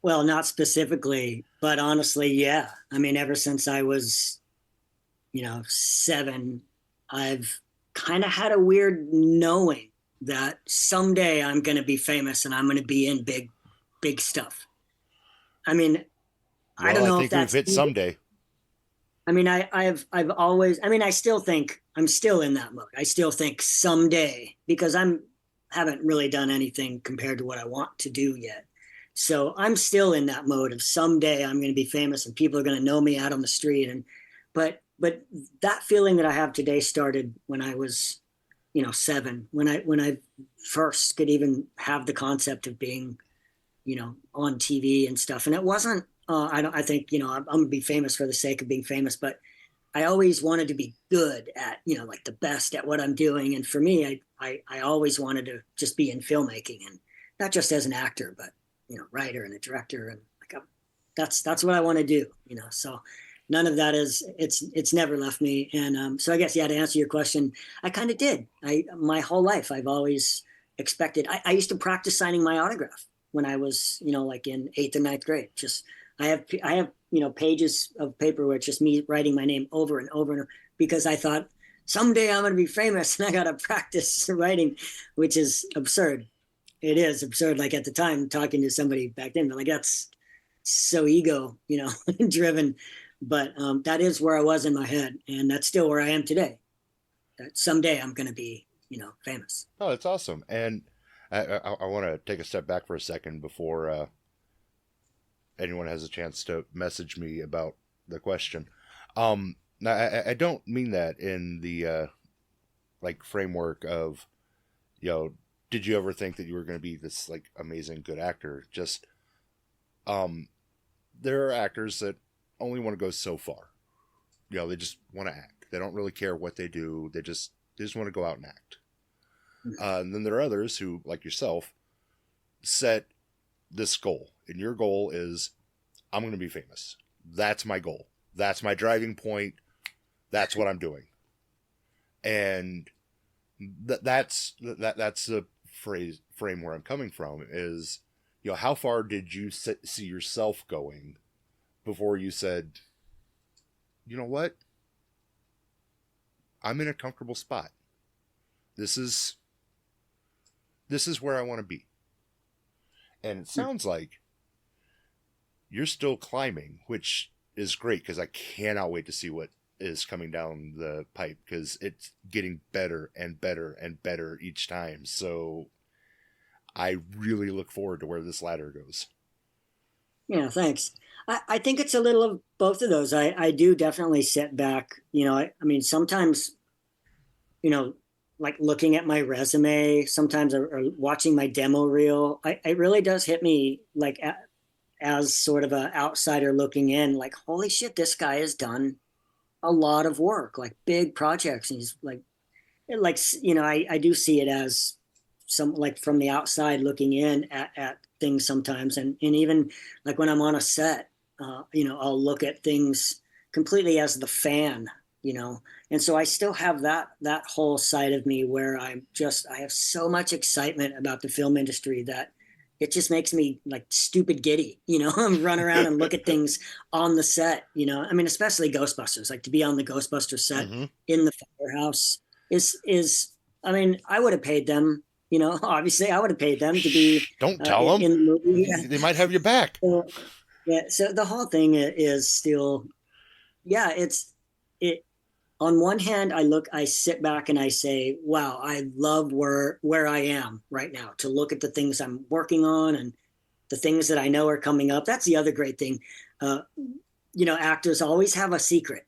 Well, not specifically, but honestly, yeah. I mean, ever since I was, 7, I've kind of had a weird knowing that someday I'm going to be famous and I'm going to be in big stuff. I mean, I Well, don't I know if think we've that's, hit someday. I mean, I've always, I mean, I still think I'm still in that mode. I still think someday, because haven't really done anything compared to what I want to do yet. So I'm still in that mode of someday I'm going to be famous and people are going to know me out on the street. But that feeling that I have today started when I was, 7, when I first could even have the concept of being, on TV and stuff. And it wasn't, I think, I'm going to be famous for the sake of being famous, but I always wanted to be good at, like the best at what I'm doing. And for me, I always wanted to just be in filmmaking, and not just as an actor, but, writer and a director. And like, that's what I want to do, so none of that it's never left me. And so I guess, yeah, to answer your question, I kind of did. My whole life, I've always expected, I used to practice signing my autograph when I was, like in 8th and 9th grade. Just, I have, pages of paper where it's just me writing my name over and over and over, because I thought someday I'm going to be famous and I got to practice writing, which is absurd. It is absurd. Like at the time, talking to somebody back then, like, that's so ego, driven. But that is where I was in my head, and that's still where I am today. That someday I'm going to be, famous. Oh, that's awesome. And I want to take a step back for a second before anyone has a chance to message me about the question. Now, I don't mean that in the like framework of, did you ever think that you were going to be this like amazing good actor? Just there are actors that only want to go so far. They just want to act. They don't really care what they do. They just want to go out and act. And then there are others who, like yourself, set this goal. And your goal is, I'm going to be famous. That's my goal. That's my driving point. That's what I'm doing. And that's the frame where I'm coming from is, how far did you see yourself going before you said, you know what? I'm in a comfortable spot. This is where I want to be. And it sounds like you're still climbing, which is great, because I cannot wait to see what is coming down the pipe, because it's getting better and better and better each time. So I really look forward to where this ladder goes. Yeah, thanks. I think it's a little of both of those. I do definitely sit back. I mean, sometimes, like looking at my resume sometimes, or watching my demo reel, it really does hit me like as sort of an outsider looking in, like, holy shit, this guy has done a lot of work, like big projects. And he's like, you know, I do see it as some, like from the outside looking in at things sometimes. And even like when I'm on a set, you know, I'll look at things completely as the fan, you know. And so I still have that whole side of me where I have so much excitement about the film industry that it just makes me like stupid giddy, you know. Run around and look at things on the set, you know. I mean, especially Ghostbusters, like to be on the Ghostbusters set in the firehouse is I mean, I would have paid them, you know. Obviously I would have paid them to be don't tell them in the movie. Yeah. They might have your back. So, yeah, so the whole thing is still, yeah, it on one hand, I sit back and I say, wow, I love where I am right now, to look at the things I'm working on and the things that I know are coming up. That's the other great thing. You know, actors always have a secret.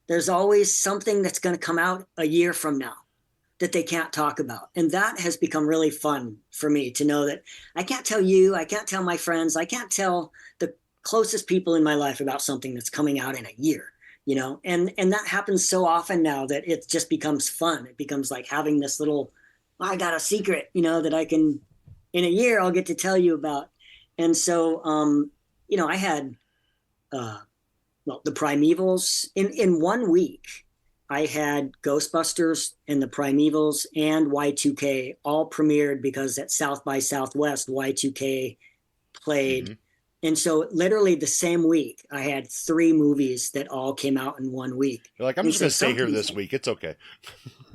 There's always something that's going to come out a year from now that they can't talk about. And that has become really fun for me to know that I can't tell you, I can't tell my friends, I can't tell the closest people in my life about something that's coming out in a year. You know, and that happens so often now that it just becomes fun. It becomes like having this little, I got a secret, you know, that I can, in a year, I'll get to tell you about. And so, you know, I had, well, the Primevals in 1 week. I had Ghostbusters and the Primevals and Y2K all premiered because at South by Southwest, Y2K played. Mm-hmm. And so literally the same week, I had 3 movies that all came out in 1 week. You're like, I'm just going to stay here this week. It's okay.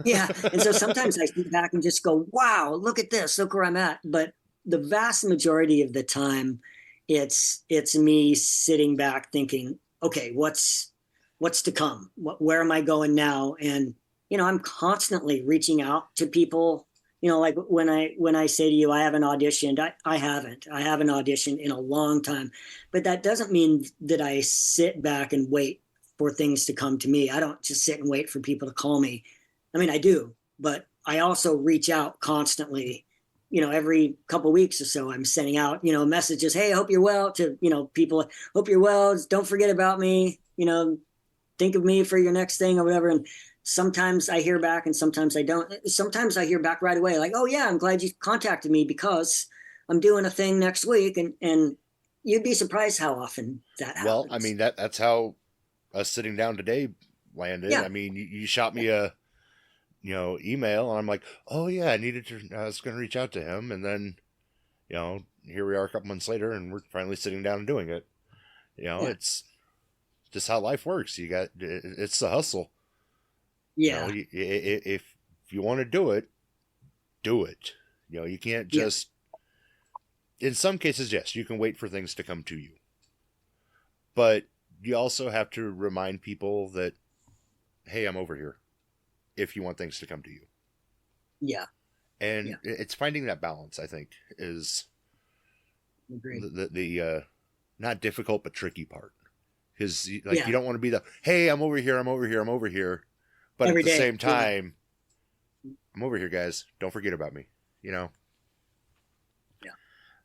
Yeah. And so sometimes I sit back and just go, wow, look at this. Look where I'm at. But the vast majority of the time, it's me sitting back thinking, okay, what's to come? Where am I going now? And, you know, I'm constantly reaching out to people. You know, like when I say to you, I haven't auditioned, I haven't auditioned in a long time, but that doesn't mean that I sit back and wait for things to come to me. I don't just sit and wait for people to call me. I mean, I do, but I also reach out constantly, you know, every couple of weeks or so, I'm sending out, you know, messages. Hey, I hope you're well, to, you know, people, hope you're well. Don't forget about me, you know, think of me for your next thing or whatever. And sometimes I hear back and sometimes I don't. Sometimes I hear back right away, like, oh yeah, I'm glad you contacted me because I'm doing a thing next week. And you'd be surprised how often that happens. Well, I mean, that's how us sitting down today landed. Yeah. I mean, you shot me a, you know, email and I'm like, oh yeah, I was going to reach out to him. And then, you know, here we are a couple months later and we're finally sitting down and doing it. You know, it's just how life works. It's the hustle. Yeah. You know, if you want to do it, do it. You know, you can't just, in some cases, yes, you can wait for things to come to you. But you also have to remind people that, hey, I'm over here if you want things to come to you. Yeah. And it's finding that balance, I think, is the not difficult but tricky part. Because you don't want to be the, hey, I'm over here. But every at the day, same time, I'm over here, guys. Don't forget about me, you know? Yeah.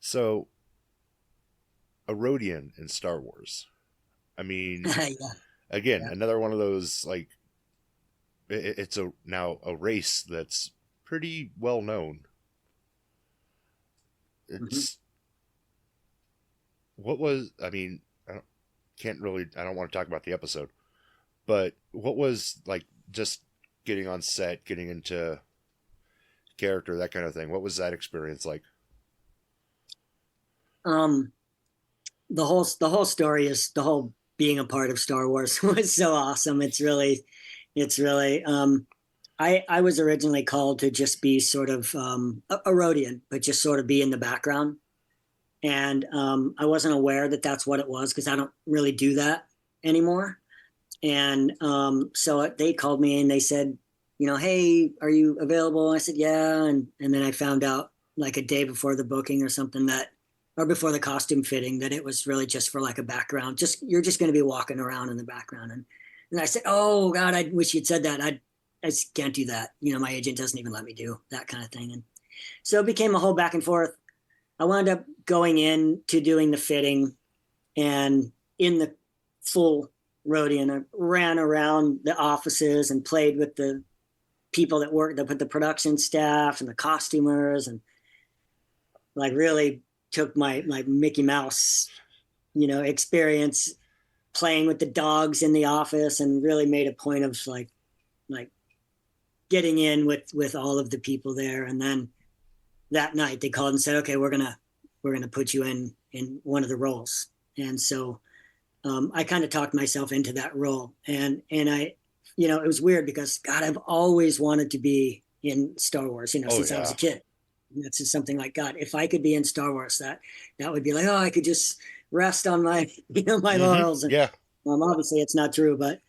So, a Rodian in Star Wars. I mean, again, another one of those, like, it's now a race that's pretty well known. It's, what was, I mean, I don't want to talk about the episode, but what was, like, just getting on set, getting into character, that kind of thing. What was that experience like? The whole story is, the whole being a part of Star Wars was so awesome. It's really, I was originally called to just be sort of a Rodian, but just sort of be in the background. And I wasn't aware that that's what it was because I don't really do that anymore. And so they called me and they said, you know, hey, are you available? I said, yeah. And then I found out like a day before the booking or something or before the costume fitting, that it was really just for like a background. You're just going to be walking around in the background. And I said, oh God, I wish you'd said that. I just can't do that. You know, my agent doesn't even let me do that kind of thing. And so it became a whole back and forth. I wound up going in to doing the fitting, and in the full Rodian, I ran around the offices and played with the people that worked, with the production staff and the costumers, and like really took my like Mickey Mouse, you know, experience playing with the dogs in the office, and really made a point of like getting in with all of the people there. And then that night they called and said, okay, we're gonna put you in one of the roles. And so I kind of talked myself into that role. And I, you know, it was weird because God, I've always wanted to be in Star Wars, you know, since I was a kid. And that's just something like, God, if I could be in Star Wars, that would be like, oh, I could just rest on my, you know, my laurels. And, yeah. Obviously it's not true, but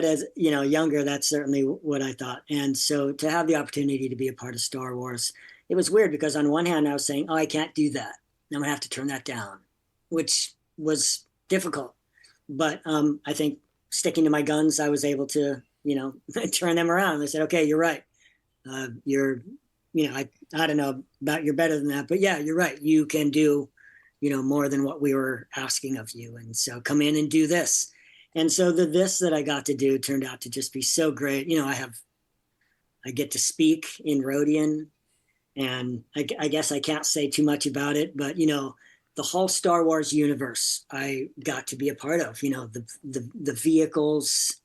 as you know, younger, that's certainly what I thought. And so to have the opportunity to be a part of Star Wars, it was weird because on one hand I was saying, oh, I can't do that. I'm gonna have to turn that down, which was difficult. But I think sticking to my guns, I was able to, you know, turn them around. They said, okay, you're right. You're, you know, I don't know about you're better than that, but yeah, you're right. You can do, you know, more than what we were asking of you. And so come in and do this. And so this that I got to do turned out to just be so great. You know, I get to speak in Rodian, and I guess I can't say too much about it, but you know, the whole Star Wars universe I got to be a part of. You know, the vehicles,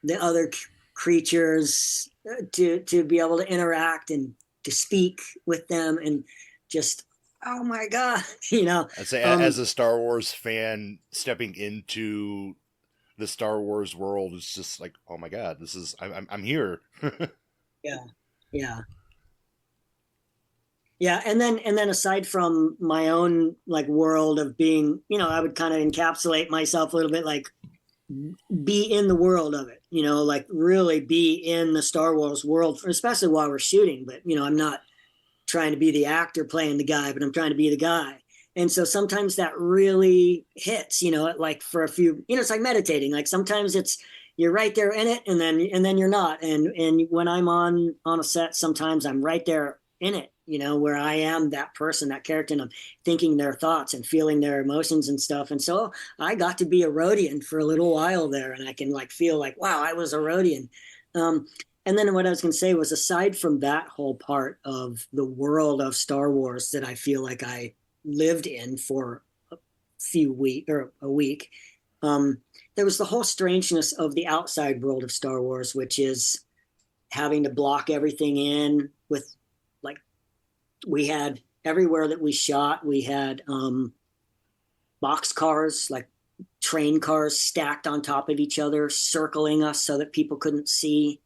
the other creatures, to be able to interact and to speak with them, and just, oh my God, you know. I'd say as a Star Wars fan, stepping into the Star Wars world is just like, oh my God, this is, I'm here. Yeah. And then aside from my own like world of being, you know, I would kind of encapsulate myself a little bit, like be in the world of it, you know, like really be in the Star Wars world, especially while we're shooting. But, you know, I'm not trying to be the actor playing the guy, but I'm trying to be the guy. And so sometimes that really hits, you know, like for a few, you know, it's like meditating. Like sometimes it's, you're right there in it, and then you're not. And when I'm on a set, sometimes I'm right there in it, you know, where I am that person, that character, and I'm thinking their thoughts and feeling their emotions and stuff. And so I got to be a Rodian for a little while there, and I can like feel like, wow, I was a Rodian. And then what I was going to say was, aside from that whole part of the world of Star Wars that I feel like I lived in for a week, there was the whole strangeness of the outside world of Star Wars, which is having to block everything in with, like, we had everywhere that we shot, we had box cars, like train cars stacked on top of each other, circling us so that people couldn't see.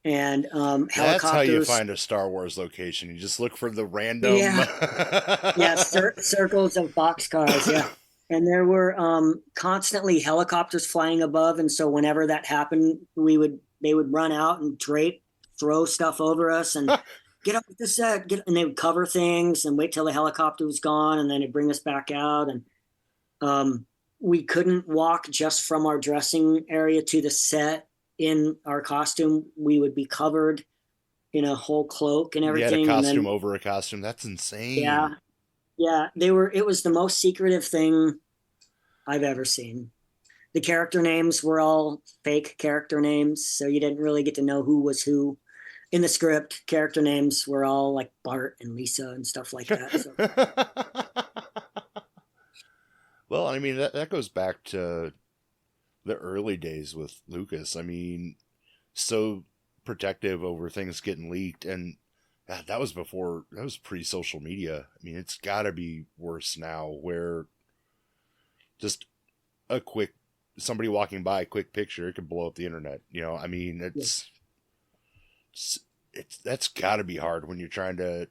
And helicopters. That's how you find a Star Wars location. You just look for the random. Yeah, circles of boxcars. Yeah, and there were constantly helicopters flying above, and so whenever that happened, they would run out and throw stuff over us, and get up with the set, and they would cover things and wait till the helicopter was gone, and then it'd bring us back out. And we couldn't walk just from our dressing area to the set. In our costume, we would be covered in a whole cloak and everything. You had a costume over a costume. That's insane. Yeah. It was the most secretive thing I've ever seen. The character names were all fake character names, so you didn't really get to know who was who. In the script, character names were all like Bart and Lisa and stuff like that. So. Well, I mean, that goes back to the early days with Lucas. I mean, so protective over things getting leaked, and God, that was pre-social media. I mean, it's got to be worse now, where just somebody walking by, a quick picture, it could blow up the internet. You know, I mean, that's got to be hard when you're trying to,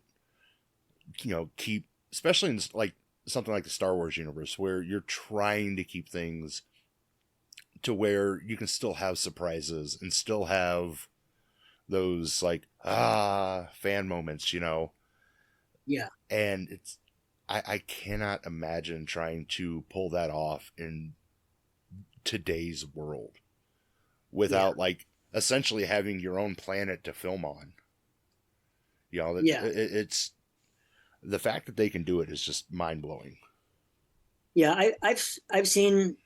you know, keep, especially in like something like the Star Wars universe, where you're trying to keep things to where you can still have surprises and still have those like, fan moments, you know? Yeah. And I cannot imagine trying to pull that off in today's world without like essentially having your own planet to film on. You know, Yeah. it's the fact that they can do it is just mind blowing. Yeah, I've seen,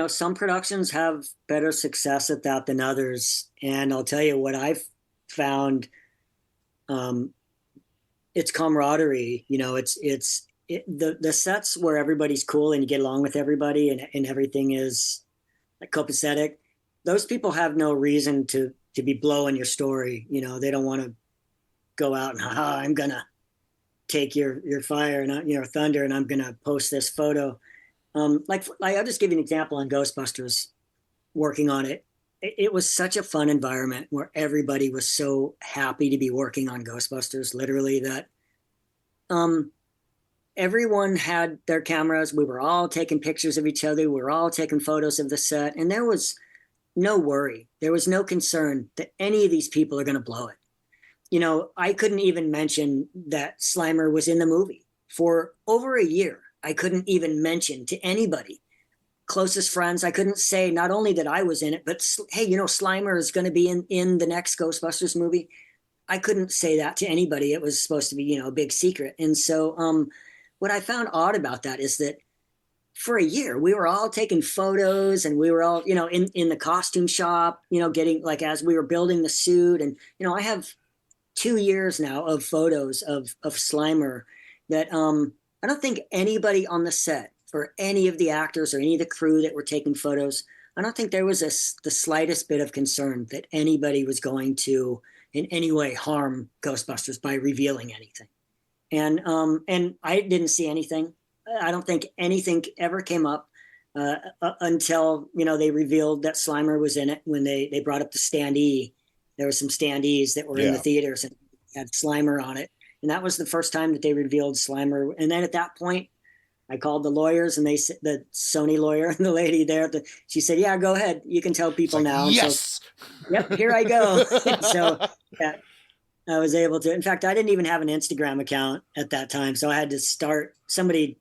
some productions have better success at that than others, and I'll tell you what I've found. Um, it's camaraderie. The sets where everybody's cool and you get along with everybody, and everything is like copacetic. Those people have no reason to be blowing your story. They don't want to go out and, haha, I'm gonna take your fire and your thunder, and I'm gonna post this photo. I'll just give you an example on Ghostbusters. Working on it was such a fun environment where everybody was so happy to be working on Ghostbusters. Literally, that um, everyone had their cameras. We were all taking pictures of each other. We were all taking photos of the set, and there was no worry. There was no concern that any of these people are going to blow it. I couldn't even mention that Slimer was in the movie for over a year. I couldn't even mention to anybody, closest friends. I couldn't say not only that I was in it, but hey, Slimer is going to be in the next Ghostbusters movie. I couldn't say that to anybody. It was supposed to be, a big secret. And so, what I found odd about that is that for a year we were all taking photos, and we were all, in the costume shop, getting, like, as we were building the suit. And I have 2 years now of photos of Slimer that I don't think anybody on the set, or any of the actors or any of the crew that were taking photos, I don't think there was the slightest bit of concern that anybody was going to in any way harm Ghostbusters by revealing anything. And I didn't see anything. I don't think anything ever came up until they revealed that Slimer was in it. When they brought up the standee, there were some standees that were in the theaters and had Slimer on it, and that was the first time that they revealed Slimer. And then at that point, I called the lawyers, and the Sony lawyer and the lady there, she said, "Yeah, go ahead. You can tell people now." Yes. So, yep, here I go. So, yeah, I was able to. In fact, I didn't even have an Instagram account at that time, so I had to start. Somebody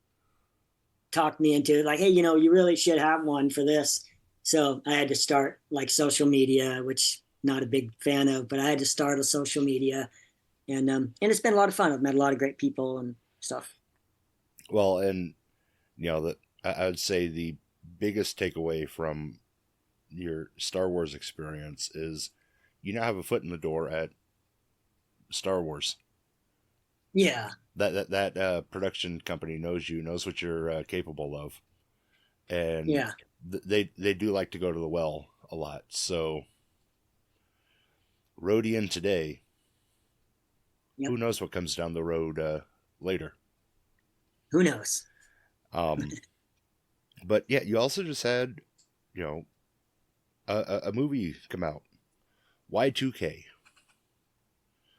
talked me into it, like, "Hey, you really should have one for this." So I had to start, like, social media, which not a big fan of, but I had to start a social media, and it's been a lot of fun. I've met a lot of great people and stuff. Well, and that I would say the biggest takeaway from your Star Wars experience is you now have a foot in the door at Star Wars. Yeah. That production company knows what you're capable of, and yeah, they do like to go to the well a lot. So, Rodian today. Yep. Who knows what comes down the road later? Who knows? But yeah, you also just had, a movie come out, Y2K.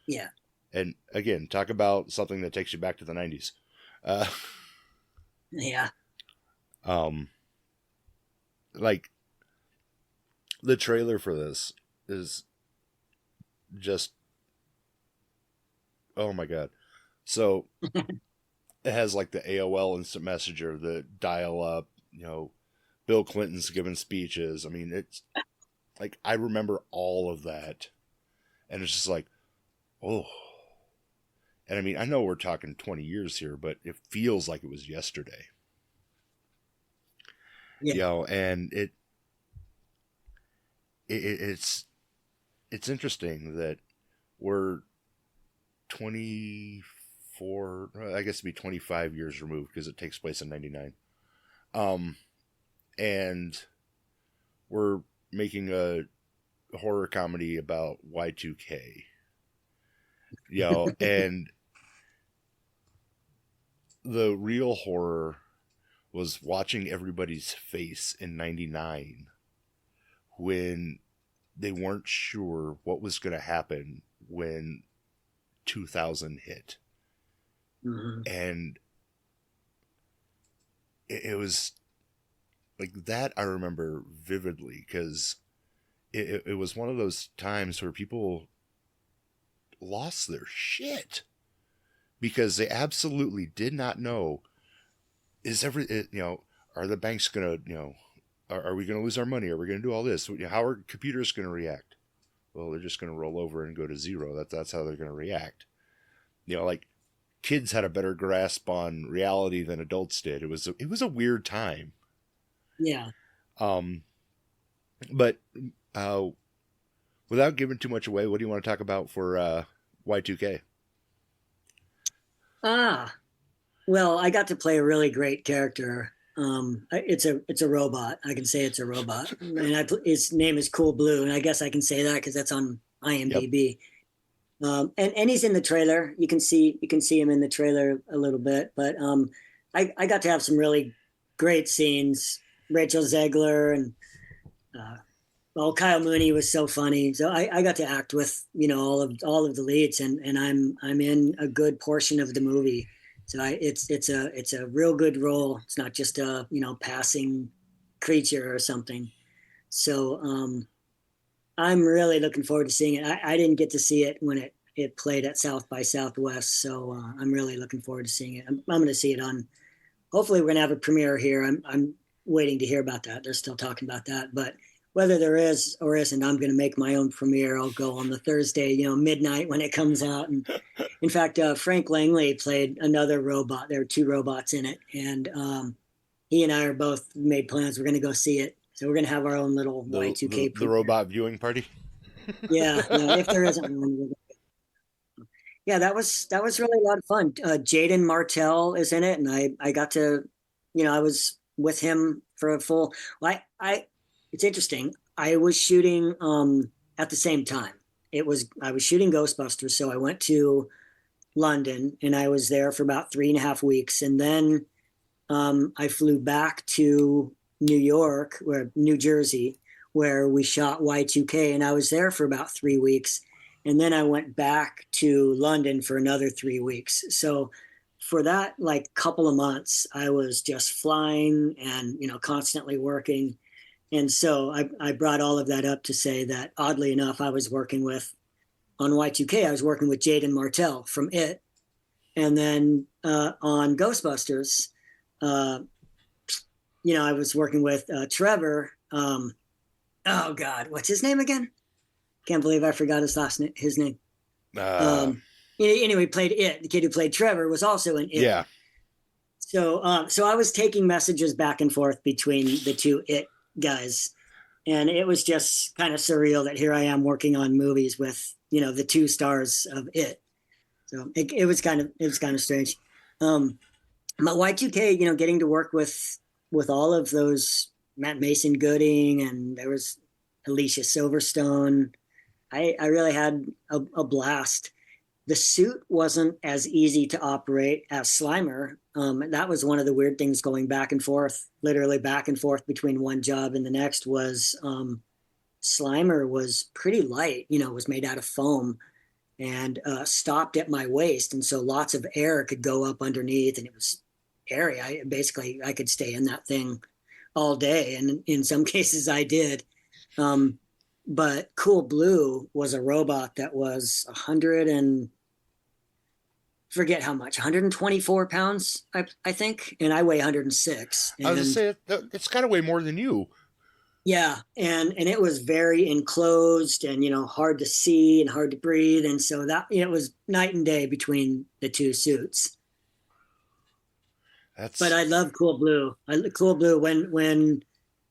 Yeah. And again, talk about something that takes you back to the 90s. Yeah. Like, the trailer for this is just, oh my God. So it has like the AOL instant messenger, the dial up, Bill Clinton's giving speeches. I mean, it's like, I remember all of that. And it's just like, oh. And I mean, I know we're talking 20 years here, but it feels like it was yesterday. Yeah. And it's interesting that we're 24, I guess it'd be 25 years removed because it takes place in 99. And we're making a horror comedy about Y2K. And the real horror was watching everybody's face in 99 when they weren't sure what was going to happen when 2000 hit. Mm-hmm. And it was like that. I remember vividly because it was one of those times where people lost their shit because they absolutely did not know, are the banks going to, are we going to lose our money? Are we going to do all this? How are computers going to react? well, they're just going to roll over and go to zero. That's how they're going to react. Like kids had a better grasp on reality than adults did. It was a weird time. Yeah. But without giving too much away, what do you want to talk about for Y2K? Well, I got to play a really great character. It's a robot. I can say it's a robot, and his name is Cool Blue, and I guess I can say that because that's on IMDb. Yep. And he's in the trailer. You can see him in the trailer a little bit. But I got to have some really great scenes. Rachel Zegler and Kyle Mooney was so funny. So I got to act with all of the leads, and I'm in a good portion of the movie. So it's a real good role. It's not just a passing creature or something. So I'm really looking forward to seeing it. I didn't get to see it when it played at South by Southwest, so I'm really looking forward to seeing it. I'm going to see it on. Hopefully, we're going to have a premiere here. I'm waiting to hear about that. They're still talking about that, but whether there is or isn't, I'm going to make my own premiere. I'll go on the Thursday, midnight when it comes out. And in fact, Frank Langley played another robot. There are two robots in it, and he and I are both made plans. We're going to go see it. So we're going to have our own little Y2K. The robot viewing party. Yeah, if there isn't one. Yeah, that was really a lot of fun. Jaden Martell is in it, and I got to, I was with him for a full. It's interesting. I was shooting at the same time. I was shooting Ghostbusters, so I went to London and I was there for about 3.5 weeks, and then I flew back to New Jersey, where we shot Y2K, and I was there for about 3 weeks, and then I went back to London for another 3 weeks. So for that couple of months, I was just flying and constantly working. And so I brought all of that up to say that, oddly enough, on Y2K, I was working with Jaden Martell from It. And then on Ghostbusters, I was working with Trevor. Oh, God, what's his name again? Can't believe I forgot his name. Anyway, played It. The kid who played Trevor was also in It. Yeah. So I was taking messages back and forth between the two It guys, and it was just kind of surreal that here I am working on movies with the two stars of It. So it was kind of strange. But Y2K, getting to work with all of those, Matt Mason Gooding, and there was Alicia Silverstone. I really had a blast. The suit wasn't as easy to operate as Slimer. That was one of the weird things, going literally back and forth between one job and the next, was Slimer was pretty light, was made out of foam and stopped at my waist. And so lots of air could go up underneath, and it was airy. I could stay in that thing all day. And in some cases I did. But Cool Blue was a robot that was 124 pounds, I think. And I weigh 106. And I was going to say, it's got to weigh more than you. Yeah. And it was very enclosed and, hard to see and hard to breathe. And so that, it was night and day between the two suits. But I love Cool Blue. Cool Blue,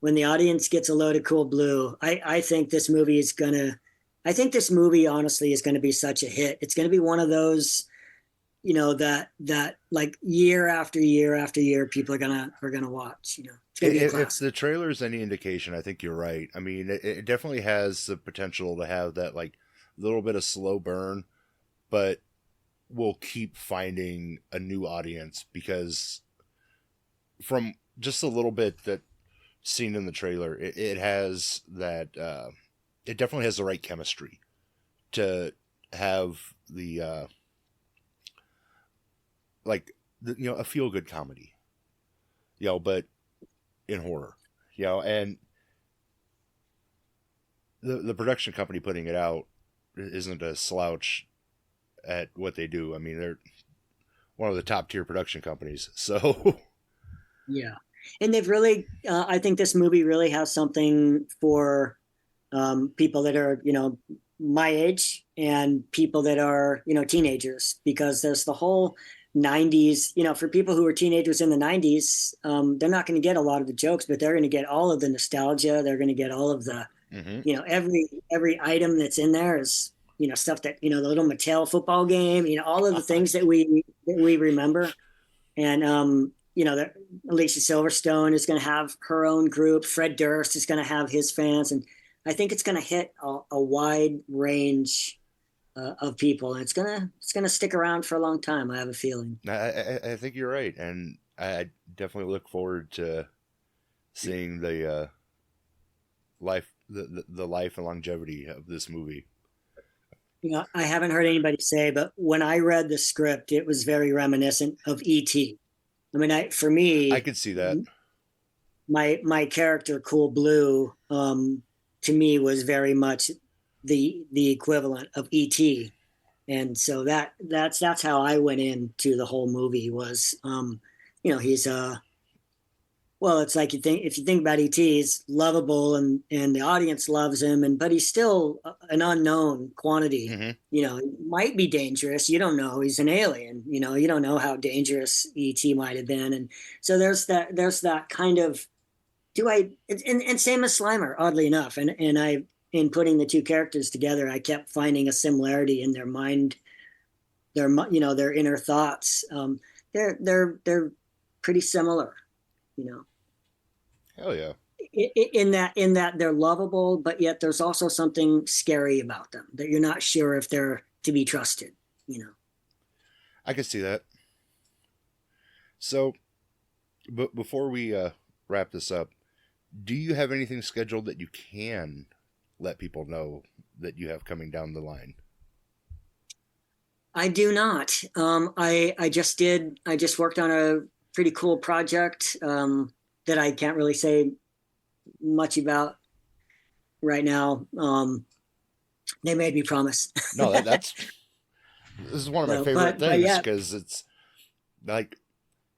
when the audience gets a load of Cool Blue, I think this movie honestly is going to be such a hit. It's going to be one of those, that year after year after year, people are gonna watch. It's gonna be a classic. If the trailer is any indication, I think you're right. I mean, it definitely has the potential to have that little bit of slow burn, but we'll keep finding a new audience, because from just a little bit that seen in the trailer, it has that. It definitely has the right chemistry to have the a feel good comedy, but in horror, and the production company putting it out isn't a slouch at what they do. I mean, they're one of the top tier production companies. So yeah. And they've really, I think this movie really has something for people that are, my age and people that are, teenagers, because there's the whole 90s, for people who were teenagers in the 90s, they're not going to get a lot of the jokes, but they're going to get all of the nostalgia. They're going to get all of the, every item that's in there is, stuff that, the little Mattel football game, all of the things that we remember. And, Alicia Silverstone is going to have her own group. Fred Durst is going to have his fans. And I think it's going to hit a wide range of people. And it's going to stick around for a long time. I have a feeling. I think you're right. And I definitely look forward to seeing the life and longevity of this movie. I haven't heard anybody say, but when I read the script, it was very reminiscent of E.T. I mean, for me, I could see that. My character, Cool Blue, to me was very much the equivalent of E.T. And so that's how I went into the whole movie was, he's it's like if you think about E.T., he's lovable and the audience loves him, but he's still an unknown quantity. Mm-hmm. He might be dangerous. You don't know. He's an alien. You don't know how dangerous E.T. might have been. And so there's that kind of, and same as Slimer, oddly enough. And in putting the two characters together, I kept finding a similarity in their mind, their inner thoughts. They're pretty similar, Hell yeah. In that they're lovable, but yet there's also something scary about them that you're not sure if they're to be trusted, I can see that. So, but before we wrap this up, do you have anything scheduled that you can let people know that you have coming down the line? I do not. I just worked on a pretty cool project that I can't really say much about right now. They made me promise. No, this is one of my favorite things, because it's like,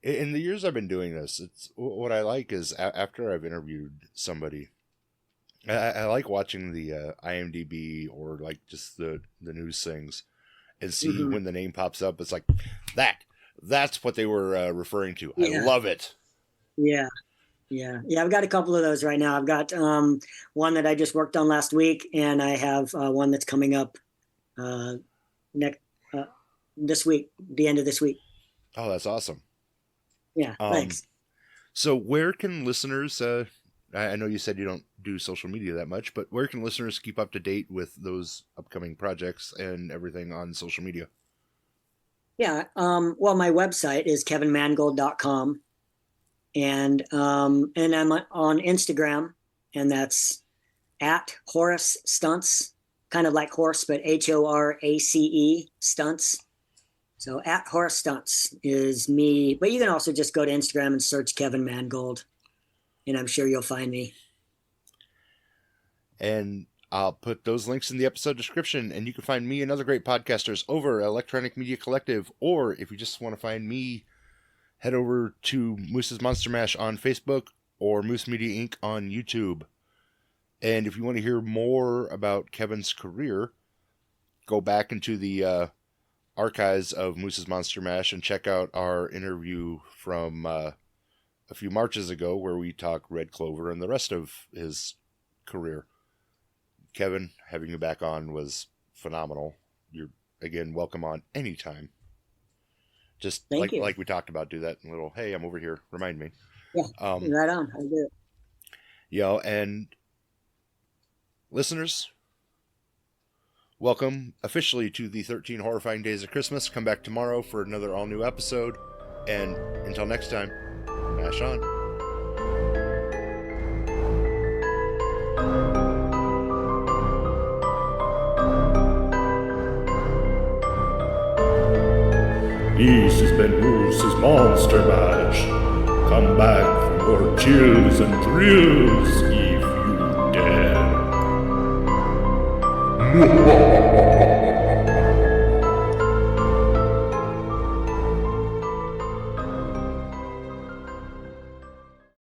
in the years I've been doing this, it's what I like is after I've interviewed somebody, I like watching the IMDb or like just the news things and see when the name pops up. It's like that's what they were referring to. Yeah. I love it. Yeah. I've got a couple of those right now. I've got one that I just worked on last week, and I have one that's coming up this week, the end of this week. Oh, that's awesome. Yeah, thanks. So where can listeners, I know you said you don't do social media that much, but where can listeners keep up to date with those upcoming projects and everything on social media? Yeah, well, my website is kevinmangold.com. And I'm on Instagram, and that's at Horace Stunts, kind of like horse, but HORACE Stunts. So at Horace Stunts is me, but you can also just go to Instagram and search Kevin Mangold, and I'm sure you'll find me. And I'll put those links in the episode description, and you can find me and other great podcasters over at Electronic Media Collective, or if you just want to find me, head over to Moose's Monster Mash on Facebook or Moose Media Inc. on YouTube. And if you want to hear more about Kevin's career, go back into the archives of Moose's Monster Mash and check out our interview from a few Marches ago where we talk Red Clover and the rest of his career. Kevin, having you back on was phenomenal. You're, again, welcome on anytime. Just like we talked about, do that little, hey, I'm over here, remind me. Yeah, right on. I'll do it. And listeners, welcome officially to the 13 Horrifying Days of Christmas. Come back tomorrow for another all-new episode. And until next time, mash on. This has been Moose's Monster Mash. Come back for more chills and thrills if you dare.